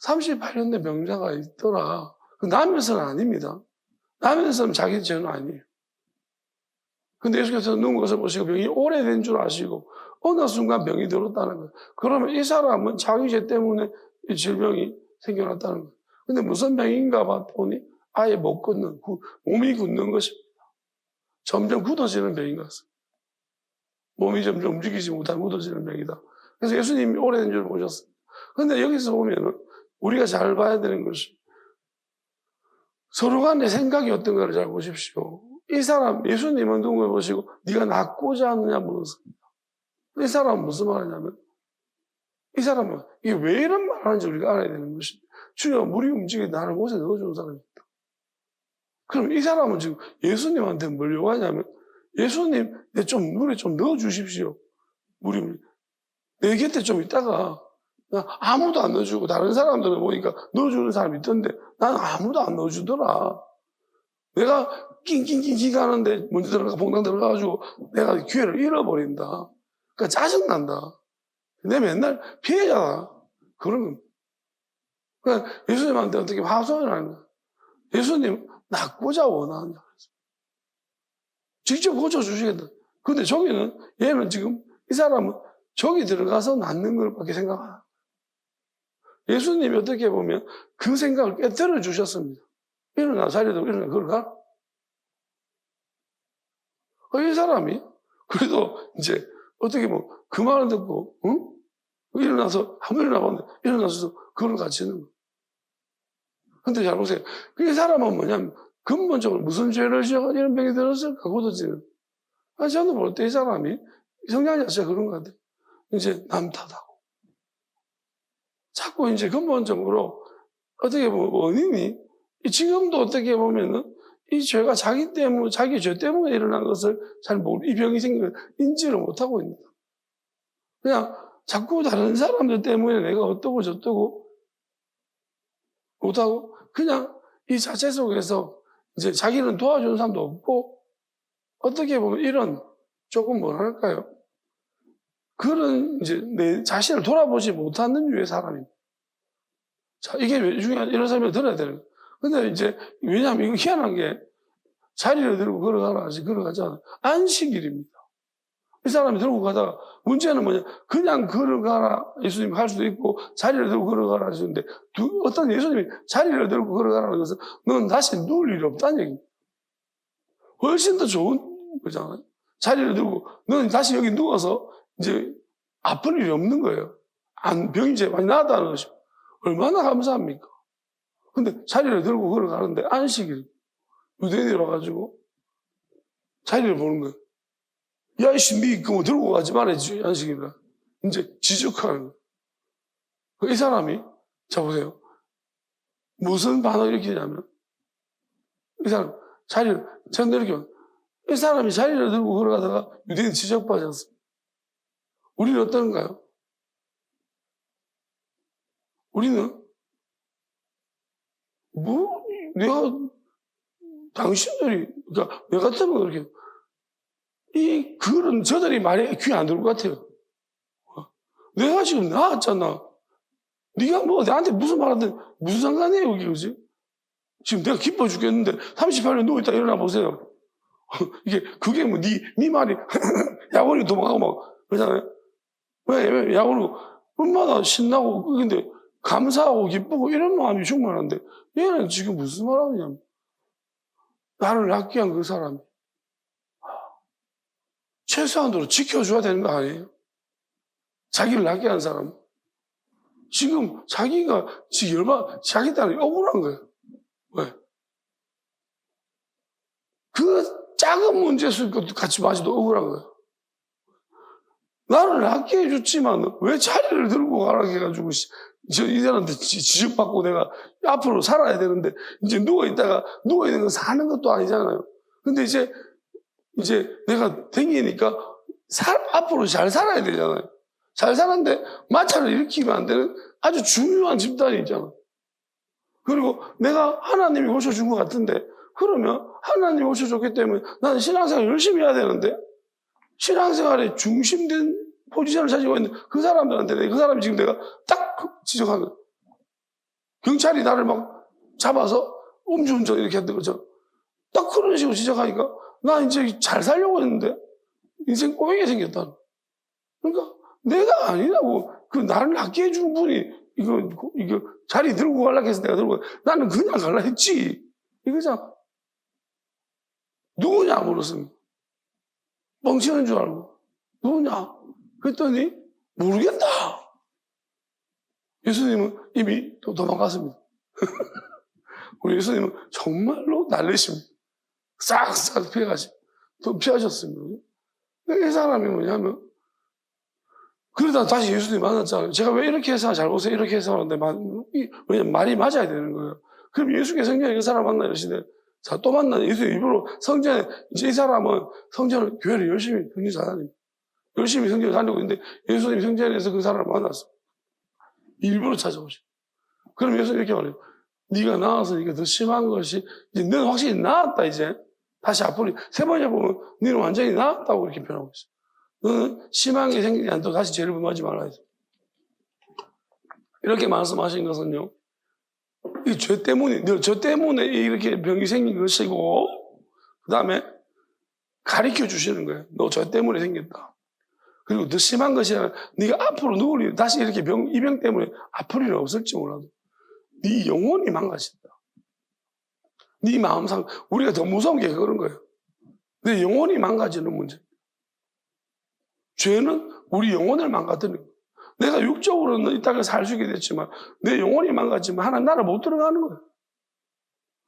38년대 명자가 있더라. 그 남에서는 아닙니다. 남의 사람 자기 죄는 아니에요. 근데 예수께서 누운 것을 보시고 병이 오래된 줄 아시고 어느 순간 병이 들었다는 거예요. 그러면 이 사람은 자기 죄 때문에 이 질병이 생겨났다는 거예요. 근데 무슨 병인가 봤더니 아예 못 걷는, 몸이 굳는 것입니다. 점점 굳어지는 병인 것 같습니다. 몸이 점점 움직이지 못하는 굳어지는 병이다. 그래서 예수님이 오래된 줄 보셨습니다. 근데 여기서 보면은 우리가 잘 봐야 되는 것이 서로 간의 생각이 어떤가를 잘 보십시오. 이 사람, 예수님은 누군가 보시고 네가 낫고자 하느냐 물었습니다. 이 사람은 무슨 말 하냐면 이 사람은 이게 왜 이런 말 하는지 우리가 알아야 되는 것입니다. 주여 물이 움직이게 나를 못에 넣어주는 사람이 있다. 그럼 이 사람은 지금 예수님한테 뭘 요구하냐면 예수님 내 좀 물에 좀 넣어주십시오. 물이 내 곁에 좀 있다가 아무도 안 넣어주고 다른 사람들은 보니까 넣어주는 사람이 있던데 나는 아무도 안 넣어주더라. 내가 낑낑낑낑 가는데 먼저 들어가 봉당 들어가가지고 내가 기회를 잃어버린다. 그러니까 짜증난다. 내 맨날 피해자다. 그런 겁니다. 그러니까 예수님한테 어떻게 화소연을 하는 거야. 예수님 낫고자 원하느냐. 직접 고쳐주시겠다. 근데 저기는 얘는 지금 이 사람은 저기 들어가서 낫는 걸 밖에 생각 안 해요. 예수님이 어떻게 보면 그 생각을 깨뜨려 주셨습니다. 일어나, 자리에도 일어나, 걸어가. 이 사람이, 그래도 이제, 어떻게 뭐, 그 말을 듣고, 응? 일어나서, 한번 일어나봤는데, 일어나서 걸어가지는 거예요. 근데 잘 보세요. 이 사람은 뭐냐면, 근본적으로 무슨 죄를 지어가 이런 병이 들었을까, 고도지는. 저는 볼 때 이 사람이, 성향 자체가 그런 것 같아요. 이제 남 탓하고. 자꾸 이제 근본적으로, 어떻게 보면 원인이, 지금도 어떻게 보면은, 이 죄가 자기 때문에, 자기 죄 때문에 일어난 것을 잘 이 병이 생긴 걸 인지를 못하고 있는 거예요. 그냥 자꾸 다른 사람들 때문에 내가 어떠고 저떠고 못하고, 그냥 이 자체 속에서 이제 자기는 도와주는 사람도 없고, 어떻게 보면 이런 조금 뭐랄까요? 그런 이제 내 자신을 돌아보지 못하는 유의 사람입니다. 자, 이게 왜 중요한, 이런 설명을 들어야 되는 거예요. 근데 이제, 왜냐하면 이거 희한한 게, 자리를 들고 걸어가라 하지, 걸어가잖아. 안식일입니다. 이 사람이 들고 가다가, 문제는 뭐냐, 그냥 걸어가라, 예수님이 할 수도 있고, 자리를 들고 걸어가라 하시는데, 어떤 예수님이 자리를 들고 걸어가라는 것은, 넌 다시 누울 일이 없다는 얘기입니다. 훨씬 더 좋은 거잖아요. 자리를 들고, 넌 다시 여기 누워서, 이제, 아플 일이 없는 거예요. 병이 이제 많이 나았다는 것이죠. 얼마나 감사합니까? 근데 자리를 들고 걸어가는데 안식일. 유대인이 와가지고 자리를 보는 거예요. 야, 이씨, 니 그거 들고 가지 말아야지, 안식일날. 이제 지적하는 거예요. 이 사람이, 자, 보세요. 무슨 반응을 일으키냐면, 이 사람, 자리를, 저는 이렇게, 이 사람이 자리를 들고 걸어가다가 유대인 지적받지 않습니다. 우리는 어떤가요? 우리는 내가, 당신들이, 그러니까, 내 같으면 그렇게, 글은 저들이 말에 귀 안 들을 것 같아요. 내가 지금 나왔잖아. 네가 뭐, 나한테 무슨 말 하든, 무슨 상관이에요, 여기, 그지? 지금 내가 기뻐 죽겠는데, 38년 누워있다 일어나 보세요. 그게 뭐, 네 말이, 야구리 도망가고 막, 그러잖아요. 왜, 야구리, 얼마나 신나고, 근데, 감사하고 기쁘고 이런 마음이 충만한데 얘는 지금 무슨 말 하느냐면 나를 낫게 한 그 사람이 최소한으로 지켜줘야 되는 거 아니에요? 자기를 낫게 한 사람. 지금 자기가 지금 얼마나 자기 딸이 억울한 거예요. 왜? 그 작은 문제에서 같이 마셔도 억울한 거예요. 나를 낫게 해줬지만 왜 자리를 들고 가라 해가지고 이들한테 지적받고 내가 앞으로 살아야 되는데 이제 누워있는 건 사는 것도 아니잖아요. 근데 이제 내가 댕기니까 앞으로 잘 살아야 되잖아요. 잘 사는데 마찰을 일으키면 안 되는 아주 중요한 집단이 있잖아. 그리고 내가 하나님이 고쳐준 것 같은데 그러면 하나님이 고쳐줬기 때문에 나는 신앙생활 열심히 해야 되는데 신앙생활에 중심된 포지션을 가지고 있는 그 사람들한테 그 사람이 지금 내가 딱 지적하는 경찰이 나를 막 잡아서 음주운전 이렇게 했던 거죠. 딱 그런 식으로 시작하니까 나 이제 잘 살려고 했는데 인생 꼬이게 생겼다. 그러니까 내가 아니라고 그 나를 낫게 해준 분이 이거 자리 들고 가려고 해서 내가 들고 나는 그냥 갈라 했지. 이거잖아. 누구냐 물었습니다. 뻥치는 줄 알고. 누구냐? 그랬더니 모르겠다. 예수님은 이미 또 도망갔습니다. 우리 예수님은 정말로 날리십니다. 싹싹 피해가시고 또 피하셨습니다. 이 사람이 뭐냐면 그러다 다시 예수님 만났잖아요. 제가 왜 이렇게 해서 잘 보세요. 이렇게 해서 하는데 왜냐면 말이 맞아야 되는 거예요. 그럼 예수께서 성전에 그 사람 만나 이러시대. 자, 또 만나. 예수님 일부러 성전에 이제 이 사람은 성전을 교회를 열심히 성전 잘하니까 열심히 성전을 다니고 있는데 예수님 성전에서 그 사람을 만났어. 일부러 찾아오셔. 그럼 예수님 이렇게 말해요. 네가 나았으니까 더 심한 것이 이제 너는 확실히 나았다 이제. 다시 앞으로 세 번째 보면 너는 완전히 나았다고 이렇게 표현하고 있어. 너는 심한 게 생기지 않도록 다시 죄를 범하지 말아야 돼. 이렇게 말씀하신 것은요. 이 죄 때문에 이렇게 병이 생긴 것이고 그 다음에 가르쳐 주시는 거예요. 너 죄 때문에 생겼다. 그리고 더 심한 것이 아니라 네가 앞으로 누울 일, 다시 이렇게 이 병 때문에 아플 일은 없을지 몰라도 네 영혼이 망가진다. 네 마음상 우리가 더 무서운 게 그런 거예요. 내 영혼이 망가지는 문제. 죄는 우리 영혼을 망가뜨리는 거예요. 내가 육적으로는 이 땅에 살 수 있게 됐지만 내 영혼이 망가지면 하나님 나라 못 들어가는 거예요.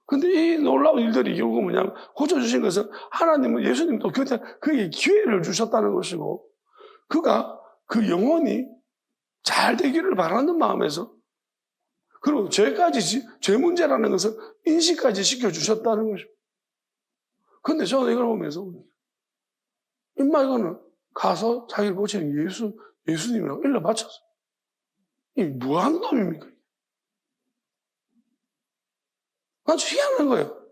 근데 이 놀라운 일들이 결국은 뭐냐면 고쳐주신 것은 하나님은 예수님도 그에게 기회를 주셨다는 것이고 그가 그 영혼이 잘 되기를 바라는 마음에서 그리고 죄 문제라는 것을 인식까지 시켜주셨다는 것입니다. 근데 저는 이걸 보면서 임마 이거는 가서 자기를 고치는 예수님이라고 일러 바쳤어요. 이 뭐하는 놈입니까? 아주 희한한 거예요.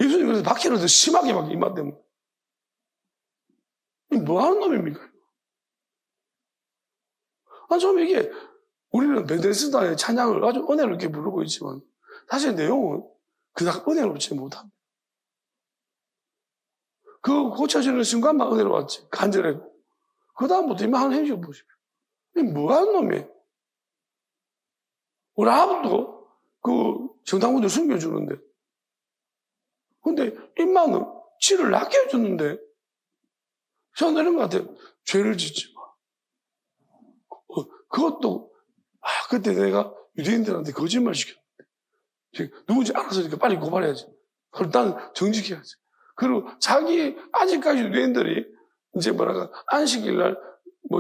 예수님 그래서 박해를 더 심하게 막 이마 때문에. 이 뭐하는 놈입니까? 좀 이게 우리는 베데스다의 찬양을 아주 은혜롭게 부르고 있지만 사실 내용은 그닥 은혜롭지 못합니다. 그 고쳐지는 순간만 은혜로웠지. 간절했고. 그 다음부터 이만 한번 해줘 보십시오. 이 뭐하는 놈이에요? 우리 아버도 그 정당분들 숨겨주는데 근데 임마는 치를 낫게 해줬는데 저는 이런 것 같아요. 죄를 짓지 마. 그것도 그때 내가 유대인들한테 거짓말 시켰는데 누군지 알았으니까 빨리 고발해야지. 일단 정직해야지. 그리고 아직까지 유대인들이 이제 안식일날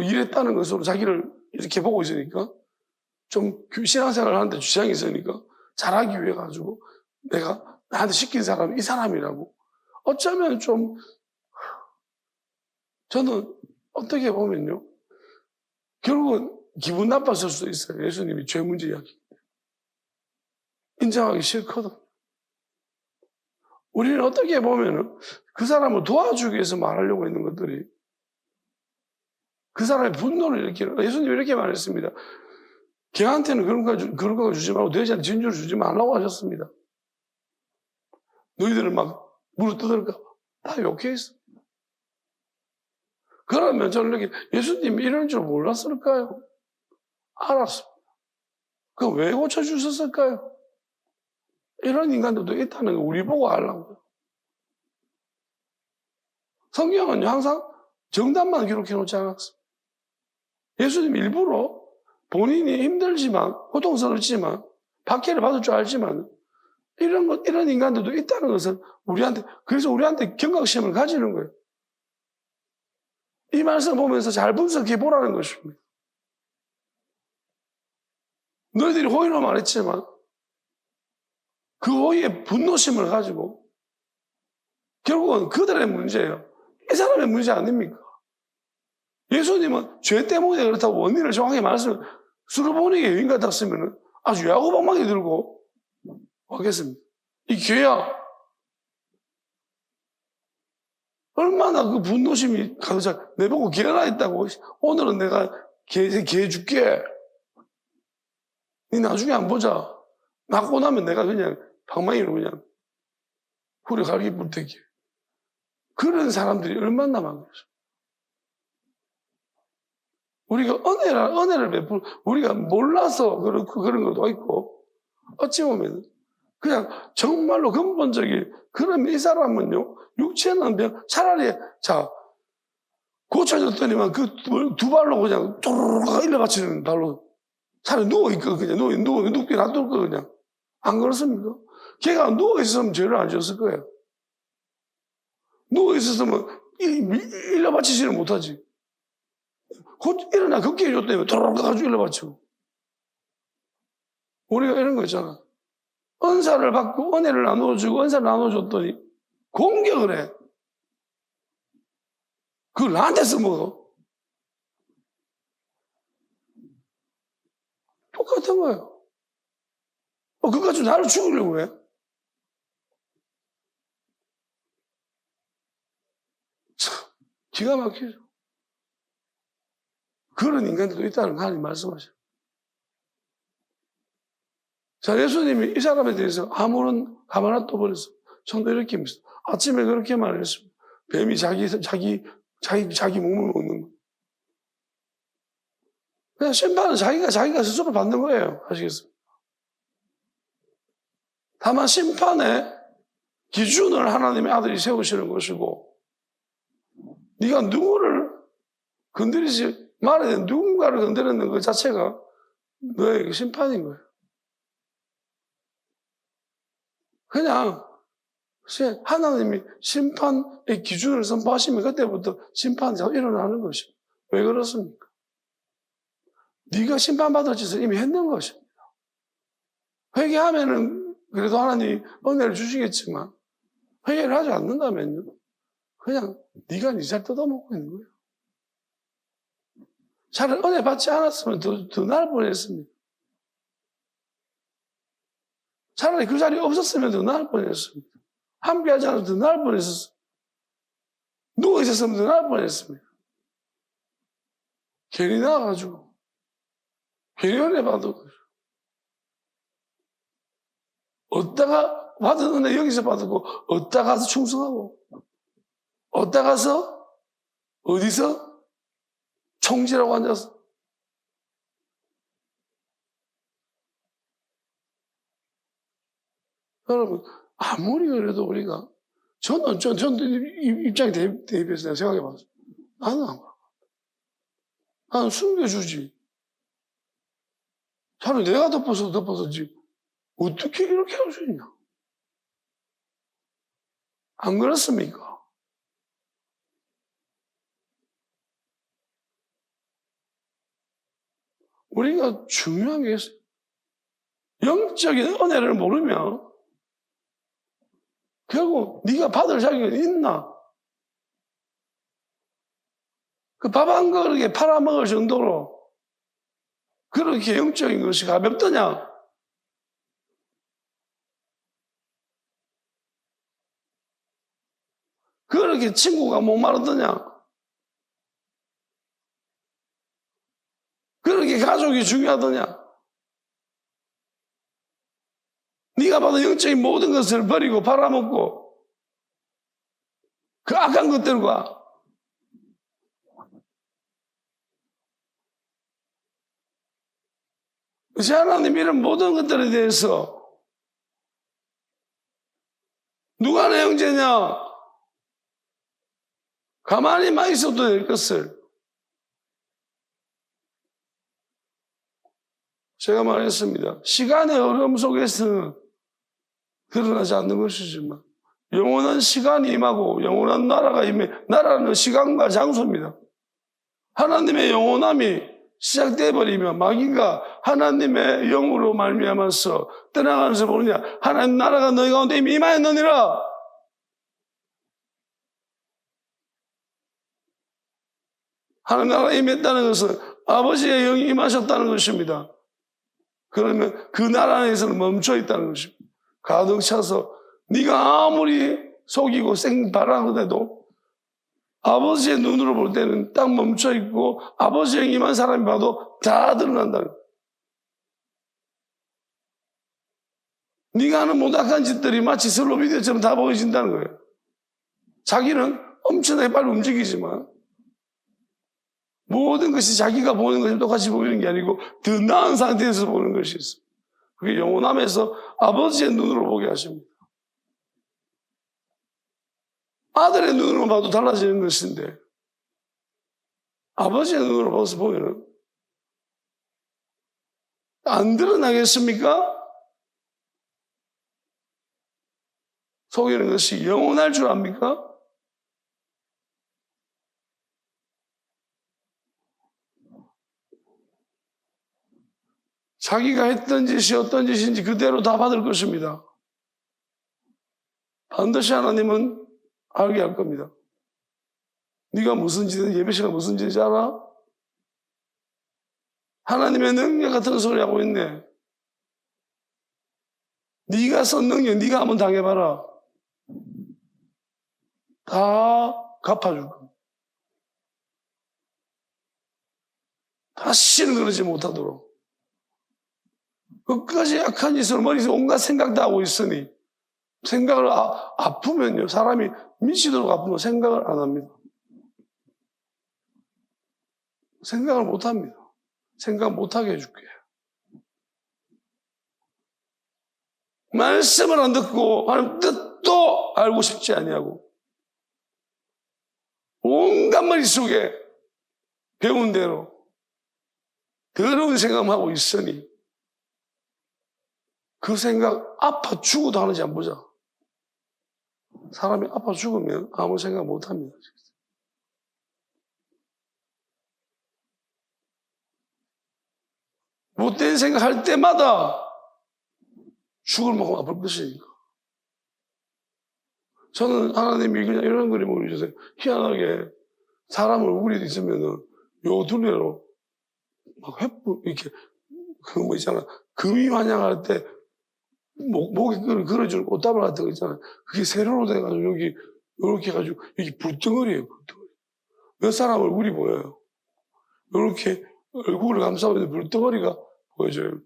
이랬다는 것으로 자기를 이렇게 보고 있으니까 좀 신앙생활을 하는데 주장이 있으니까 잘하기 위해 가지고 내가 나한테 시킨 사람이 이 사람이라고 어쩌면 좀 저는 어떻게 보면요 결국은 기분 나빴을 수도 있어요. 예수님이 죄 문제 이야기 인정하기 싫거든. 우리는 어떻게 보면은 그 사람을 도와주기 위해서 말하려고 했는 것들이 그 사람의 분노를 일으키는 예수님이 이렇게 말했습니다. 걔한테는 그런 거 주지 말고 돼지한테 진주를 주지 말라고 하셨습니다. 너희들은 막 물을 뜯을까 다 욕했어. 그러면 저는 이렇게 예수님이 이런 줄 몰랐을까요? 알았습니다. 그럼 왜 고쳐주셨을까요? 이런 인간들도 있다는 거 우리 보고 알라고요. 성경은 항상 정답만 기록해 놓지 않았습니다. 예수님 일부러 본인이 힘들지만 고통스럽지만 박해를 받을 줄 알지만 이런 인간들도 있다는 것은 그래서 우리한테 경각심을 가지는 거예요. 이 말씀 보면서 잘 분석해 보라는 것입니다. 너희들이 호의로 말했지만 그 호의의 분노심을 가지고 결국은 그들의 문제예요. 이 사람의 문제 아닙니까? 예수님은 죄 때문에 그렇다고 원인을 정확히 수르보니게 여인 같았으면 아주 야구방망이 들고 왔겠습니다. 이 죄야. 얼마나 그 분노심이 가득 차. 내보고 개나 있다고. 오늘은 내가 개 줄게. 니 나중에 안 보자. 낳고 나면 내가 그냥 방망이로 그냥 후려 갈기 불태기. 그런 사람들이 얼마나 많겠어. 우리가 은혜를 우리가 몰라서 그런 것도 있고, 어찌 보면, 그냥 정말로 근본적인, 그러면 이 사람은요, 육체는 병, 차라리, 자, 고쳐졌더니만 그 두 발로 그냥 쪼르르 일러바치는 발로, 차라리 누워있고, 그냥 눕게 놔둘 거, 그냥. 안 그렇습니까? 걔가 누워있었으면 죄를 안 지었을 거예요. 누워있었으면 일러바치지는 못하지. 곧 일어나 걷게 해줬다며 도로록 가지고 일러바치고. 우리가 이런 거 있잖아. 은사를 받고 은혜를 나눠주고 은사를 나눠줬더니 공격을 해. 그걸 나한테 써먹어. 똑같은 거예요. 그까지 나를 죽이려고 해. 참, 기가 막히죠. 그런 인간들도 있다는 거 하나님 말씀하셔요. 자, 예수님이 이 사람에 대해서 아무런 가만 안 둬버렸어. 전도 이렇게 합니다. 아침에 그렇게 말했습니다. 뱀이 자기 몸을 먹는 거. 그냥 심판은 자기가 스스로 받는 거예요. 아시겠습니까? 다만 심판의 기준을 하나님의 아들이 세우시는 것이고, 네가 누구를 건드리지 말아야 돼. 누군가를 건드리는 것 자체가 너의 심판인 거예요. 그냥 하나님이 심판의 기준을 선포하시면 그때부터 심판이 일어나는 것입니다. 왜 그렇습니까? 네가 심판받을 짓을 이미 했는 것입니다. 회개하면은 그래도 하나님이 은혜를 주시겠지만 회개를 하지 않는다면요, 그냥 네가 네 잘 뜯어먹고 있는 거예요. 차라리 은혜 받지 않았으면 더 나을 뻔했습니다. 차라리 그 자리에 없었으면 더 나을 뻔했습니다. 함께 하지 않아도 더 나을 뻔했었어요. 누워 있었으면 더 나을 뻔했습니다. 괜히 나와가지고 괜히 은혜 받고 어디다가 받은 은혜 여기서 받고 어디다 가서 충성하고 어디다 가서 어디서 총질하고 앉아서 여러분, 아무리 그래도 우리가, 저는 입장에 대입해서 내가 생각해 봤어요. 나는 안 그럴 것 같아. 나는 숨겨주지. 차라리 내가 덮어서지. 어떻게 이렇게 할 수 있냐? 안 그렇습니까? 우리가 중요한 게 있어요. 영적인 은혜를 모르면 결국 네가 받을 자격이 있나? 그 밥 한 그릇에 팔아먹을 정도로 그렇게 영적인 것이 가볍더냐? 그렇게 친구가 목마르더냐? 그렇게 가족이 중요하더냐? 네가 받은 영적인 모든 것을 버리고 팔아먹고 그 악한 것들과 그래서 하나님 이런 모든 것들에 대해서 누가 내 형제냐? 가만히만 있어도 될 것을 제가 말했습니다. 시간의 흐름 속에서는 드러나지 않는 것이지만 영원한 시간이 임하고 영원한 나라가 임해. 나라는 시간과 장소입니다. 하나님의 영원함이 시작돼 버리면 마귀가 하나님의 영으로 말미암아서 떠나가면서 보느냐, 하나님 나라가 너희 가운데 이미 임하였느니라. 하나님 나라가 임했다는 것은 아버지의 영이 임하셨다는 것입니다. 그러면 그 나라 안에서는 멈춰 있다는 것입니다. 가득 차서 네가 아무리 속이고 생바라하더라도 아버지의 눈으로 볼 때는 딱 멈춰 있고 아버지의 임한 사람이 봐도 다 드러난다. 네가 하는 모든 악한 짓들이 마치 슬로 비디오처럼 다 보여진다는 거예요. 자기는 엄청나게 빨리 움직이지만 모든 것이 자기가 보는 것이 똑같이 보이는 게 아니고 더 나은 상태에서 보는 것이 있어요. 그게 영원함에서 아버지의 눈으로 보게 하십니다. 아들의 눈으로 봐도 달라지는 것인데 아버지의 눈으로 봐서 보면은 안 드러나겠습니까? 속이는 것이 영원할 줄 압니까? 자기가 했던 짓이 어떤 짓인지 그대로 다 받을 것입니다. 반드시 하나님은 알게 할 겁니다. 네가 무슨 짓인지, 예배 시간 무슨 짓인지 알아? 하나님의 능력 같은 소리 하고 있네. 네가 쓴 능력 네가 한번 당해봐라. 다 갚아줄 겁니다. 다시는 그러지 못하도록. 끝까지 악한 짓을 머릿속에 온갖 생각도 하고 있으니 생각을 아프면요. 사람이 미치도록 아프면 생각을 안 합니다. 생각을 못 합니다. 생각 못하게 해줄게. 말씀을 안 듣고 하나님 뜻도 알고 싶지 아니하고 온갖 머릿속에 배운 대로 더러운 생각만 하고 있으니 그 생각 아파 죽어도 하는지 안 보자. 사람이 아파 죽으면 아무 생각 못 합니다. 못된 생각 할 때마다 죽을 만큼 아플 것이니까. 저는 하나님이 그냥 이런 그림을 그려주세요. 희한하게 사람 얼굴이 있으면은 요 둘레로 막 횃불, 이렇게, 그 뭐 있잖아. 금이 환영할 때 목에 걸어주는 꽃다발 같은 거 있잖아요. 그게 세로로 돼가지고 여기, 요렇게 해가지고, 여기 불덩어리예요, 불덩어리. 몇 사람 얼굴이 보여요. 요렇게 얼굴을 감싸고 있는 불덩어리가 보여져요.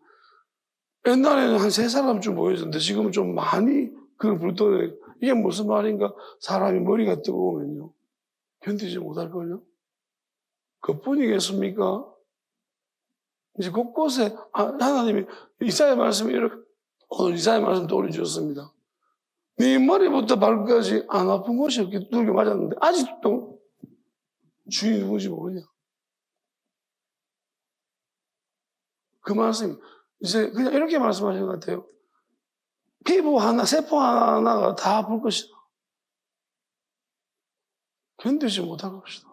옛날에는 한 3사람쯤 보여줬는데 지금은 좀 많이 그 불덩어리, 이게 무슨 말인가? 사람이 머리가 뜨거우면요. 견디지 못할걸요? 그뿐이겠습니까? 이제 곳곳에, 하나님이 이사야 말씀이 이렇게, 오늘 이사야 말씀 떠올려주셨습니다. 네 머리부터 발끝까지 안 아픈 곳이 없게 두들겨 맞았는데, 아직도 주인이 누군지 모르냐? 그 말씀, 이제 그냥 이렇게 말씀하시는 것 같아요. 피부 하나, 세포 하나가 다 아플 것이다. 견디지 못할 것이다.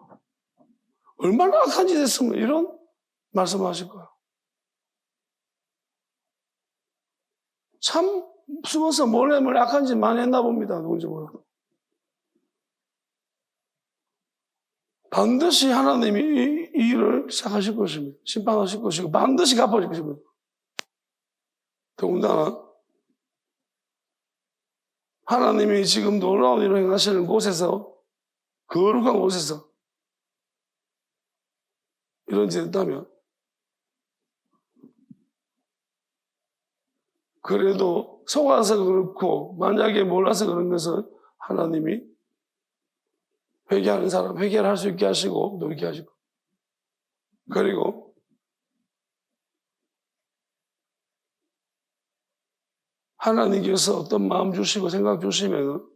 얼마나 악한 짓 했으면 이런 말씀하실 거예요. 참 숨어서 몰래 악한 짓 많이 했나 봅니다. 누군지 몰라도. 반드시 하나님이 이 일을 시작하실 것입니다. 심판하실 것이고 반드시 갚아줄 것입니다. 더군다나 하나님이 지금 놀라운 일을 행하시는 곳에서 거룩한 곳에서 이런 짓을 했다면 그래도 속아서 그렇고 만약에 몰라서 그런 것은 하나님이 회개하는 사람 회개를 할 수 있게 하시고 놀게 하시고 그리고 하나님께서 어떤 마음 주시고 생각 주시면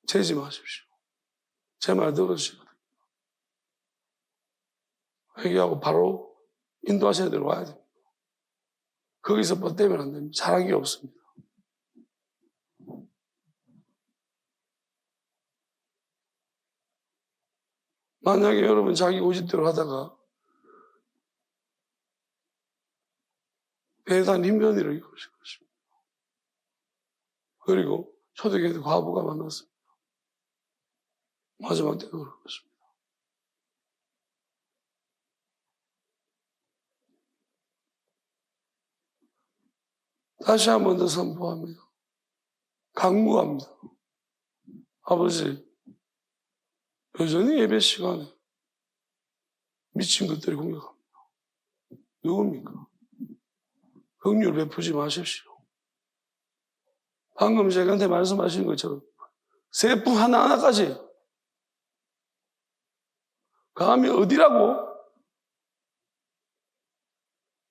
재지 마십시오. 제 말 들으시거든요. 회개하고 바로 인도하셔야 대로 와야 됩니다. 거기서 뻗대면 안 됩니다. 잘한 게 없습니다. 만약에 여러분 자기 고집대로 하다가 대단한 힘든 일을 겪으실 것입니다. 그리고 초대교회 과부가 만났습니다. 마지막 때도 그럴 것입니다. 다시 한 번 더 선포합니다. 강구합니다. 아버지, 여전히 예배 시간에 미친 것들이 공격합니다. 누굽니까? 긍휼 베푸지 마십시오. 방금 제가한테 말씀하신 것처럼 세품 하나하나까지 감히 어디라고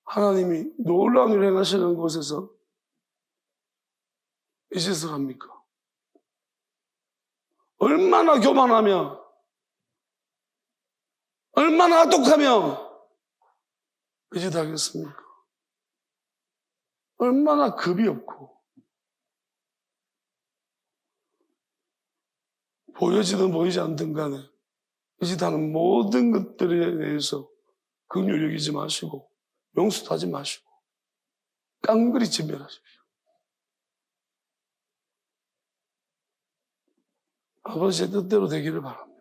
하나님이 놀라운 일을 행하시는 곳에서 이 짓을 합니까? 얼마나 교만하며 얼마나 악독하며 이 짓 하겠습니까? 얼마나 겁이 없고 보여지든 보이지 않든 간에 이 짓 하는 모든 것들에 대해서 긍휼히 여기지 마시고 용서도 하지 마시고 깡그리 진멸하십시오. 아버지의 뜻대로 되기를 바랍니다.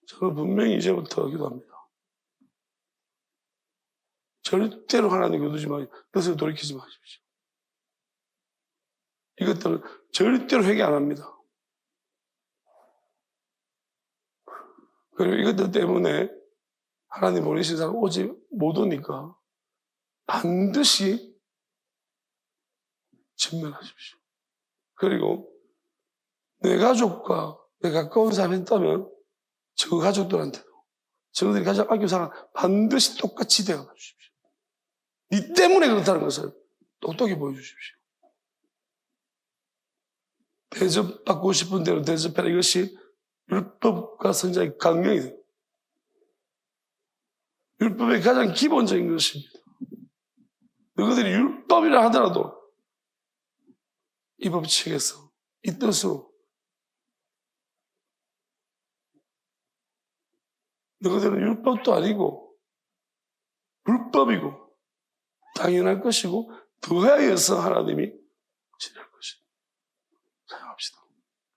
저는 분명히 이제부터 기도합니다. 절대로 하나님 거두지 마시고 뜻을 돌이키지 마십시오. 이것들은 절대로 회개 안 합니다. 그리고 이것들 때문에 하나님 보내신 사람 오지 못 오니까 반드시 진멸하십시오. 그리고 내 가족과 내 가까운 사람이 있다면 저 가족들한테도 저들이 가장 아끼는 사람 반드시 똑같이 대하여 주십시오. 네 때문에 그렇다는 것을 똑똑히 보여주십시오. 대접받고 싶은 대로 대접해라. 이것이 율법과 성장의 강령이에요. 율법의 가장 기본적인 것입니다. 너희들이 율법이라 하더라도 이 법칙에서 이 뜻으로 너희들은 율법도 아니고 불법이고 당연할 것이고 더하여서 하나님이 지낼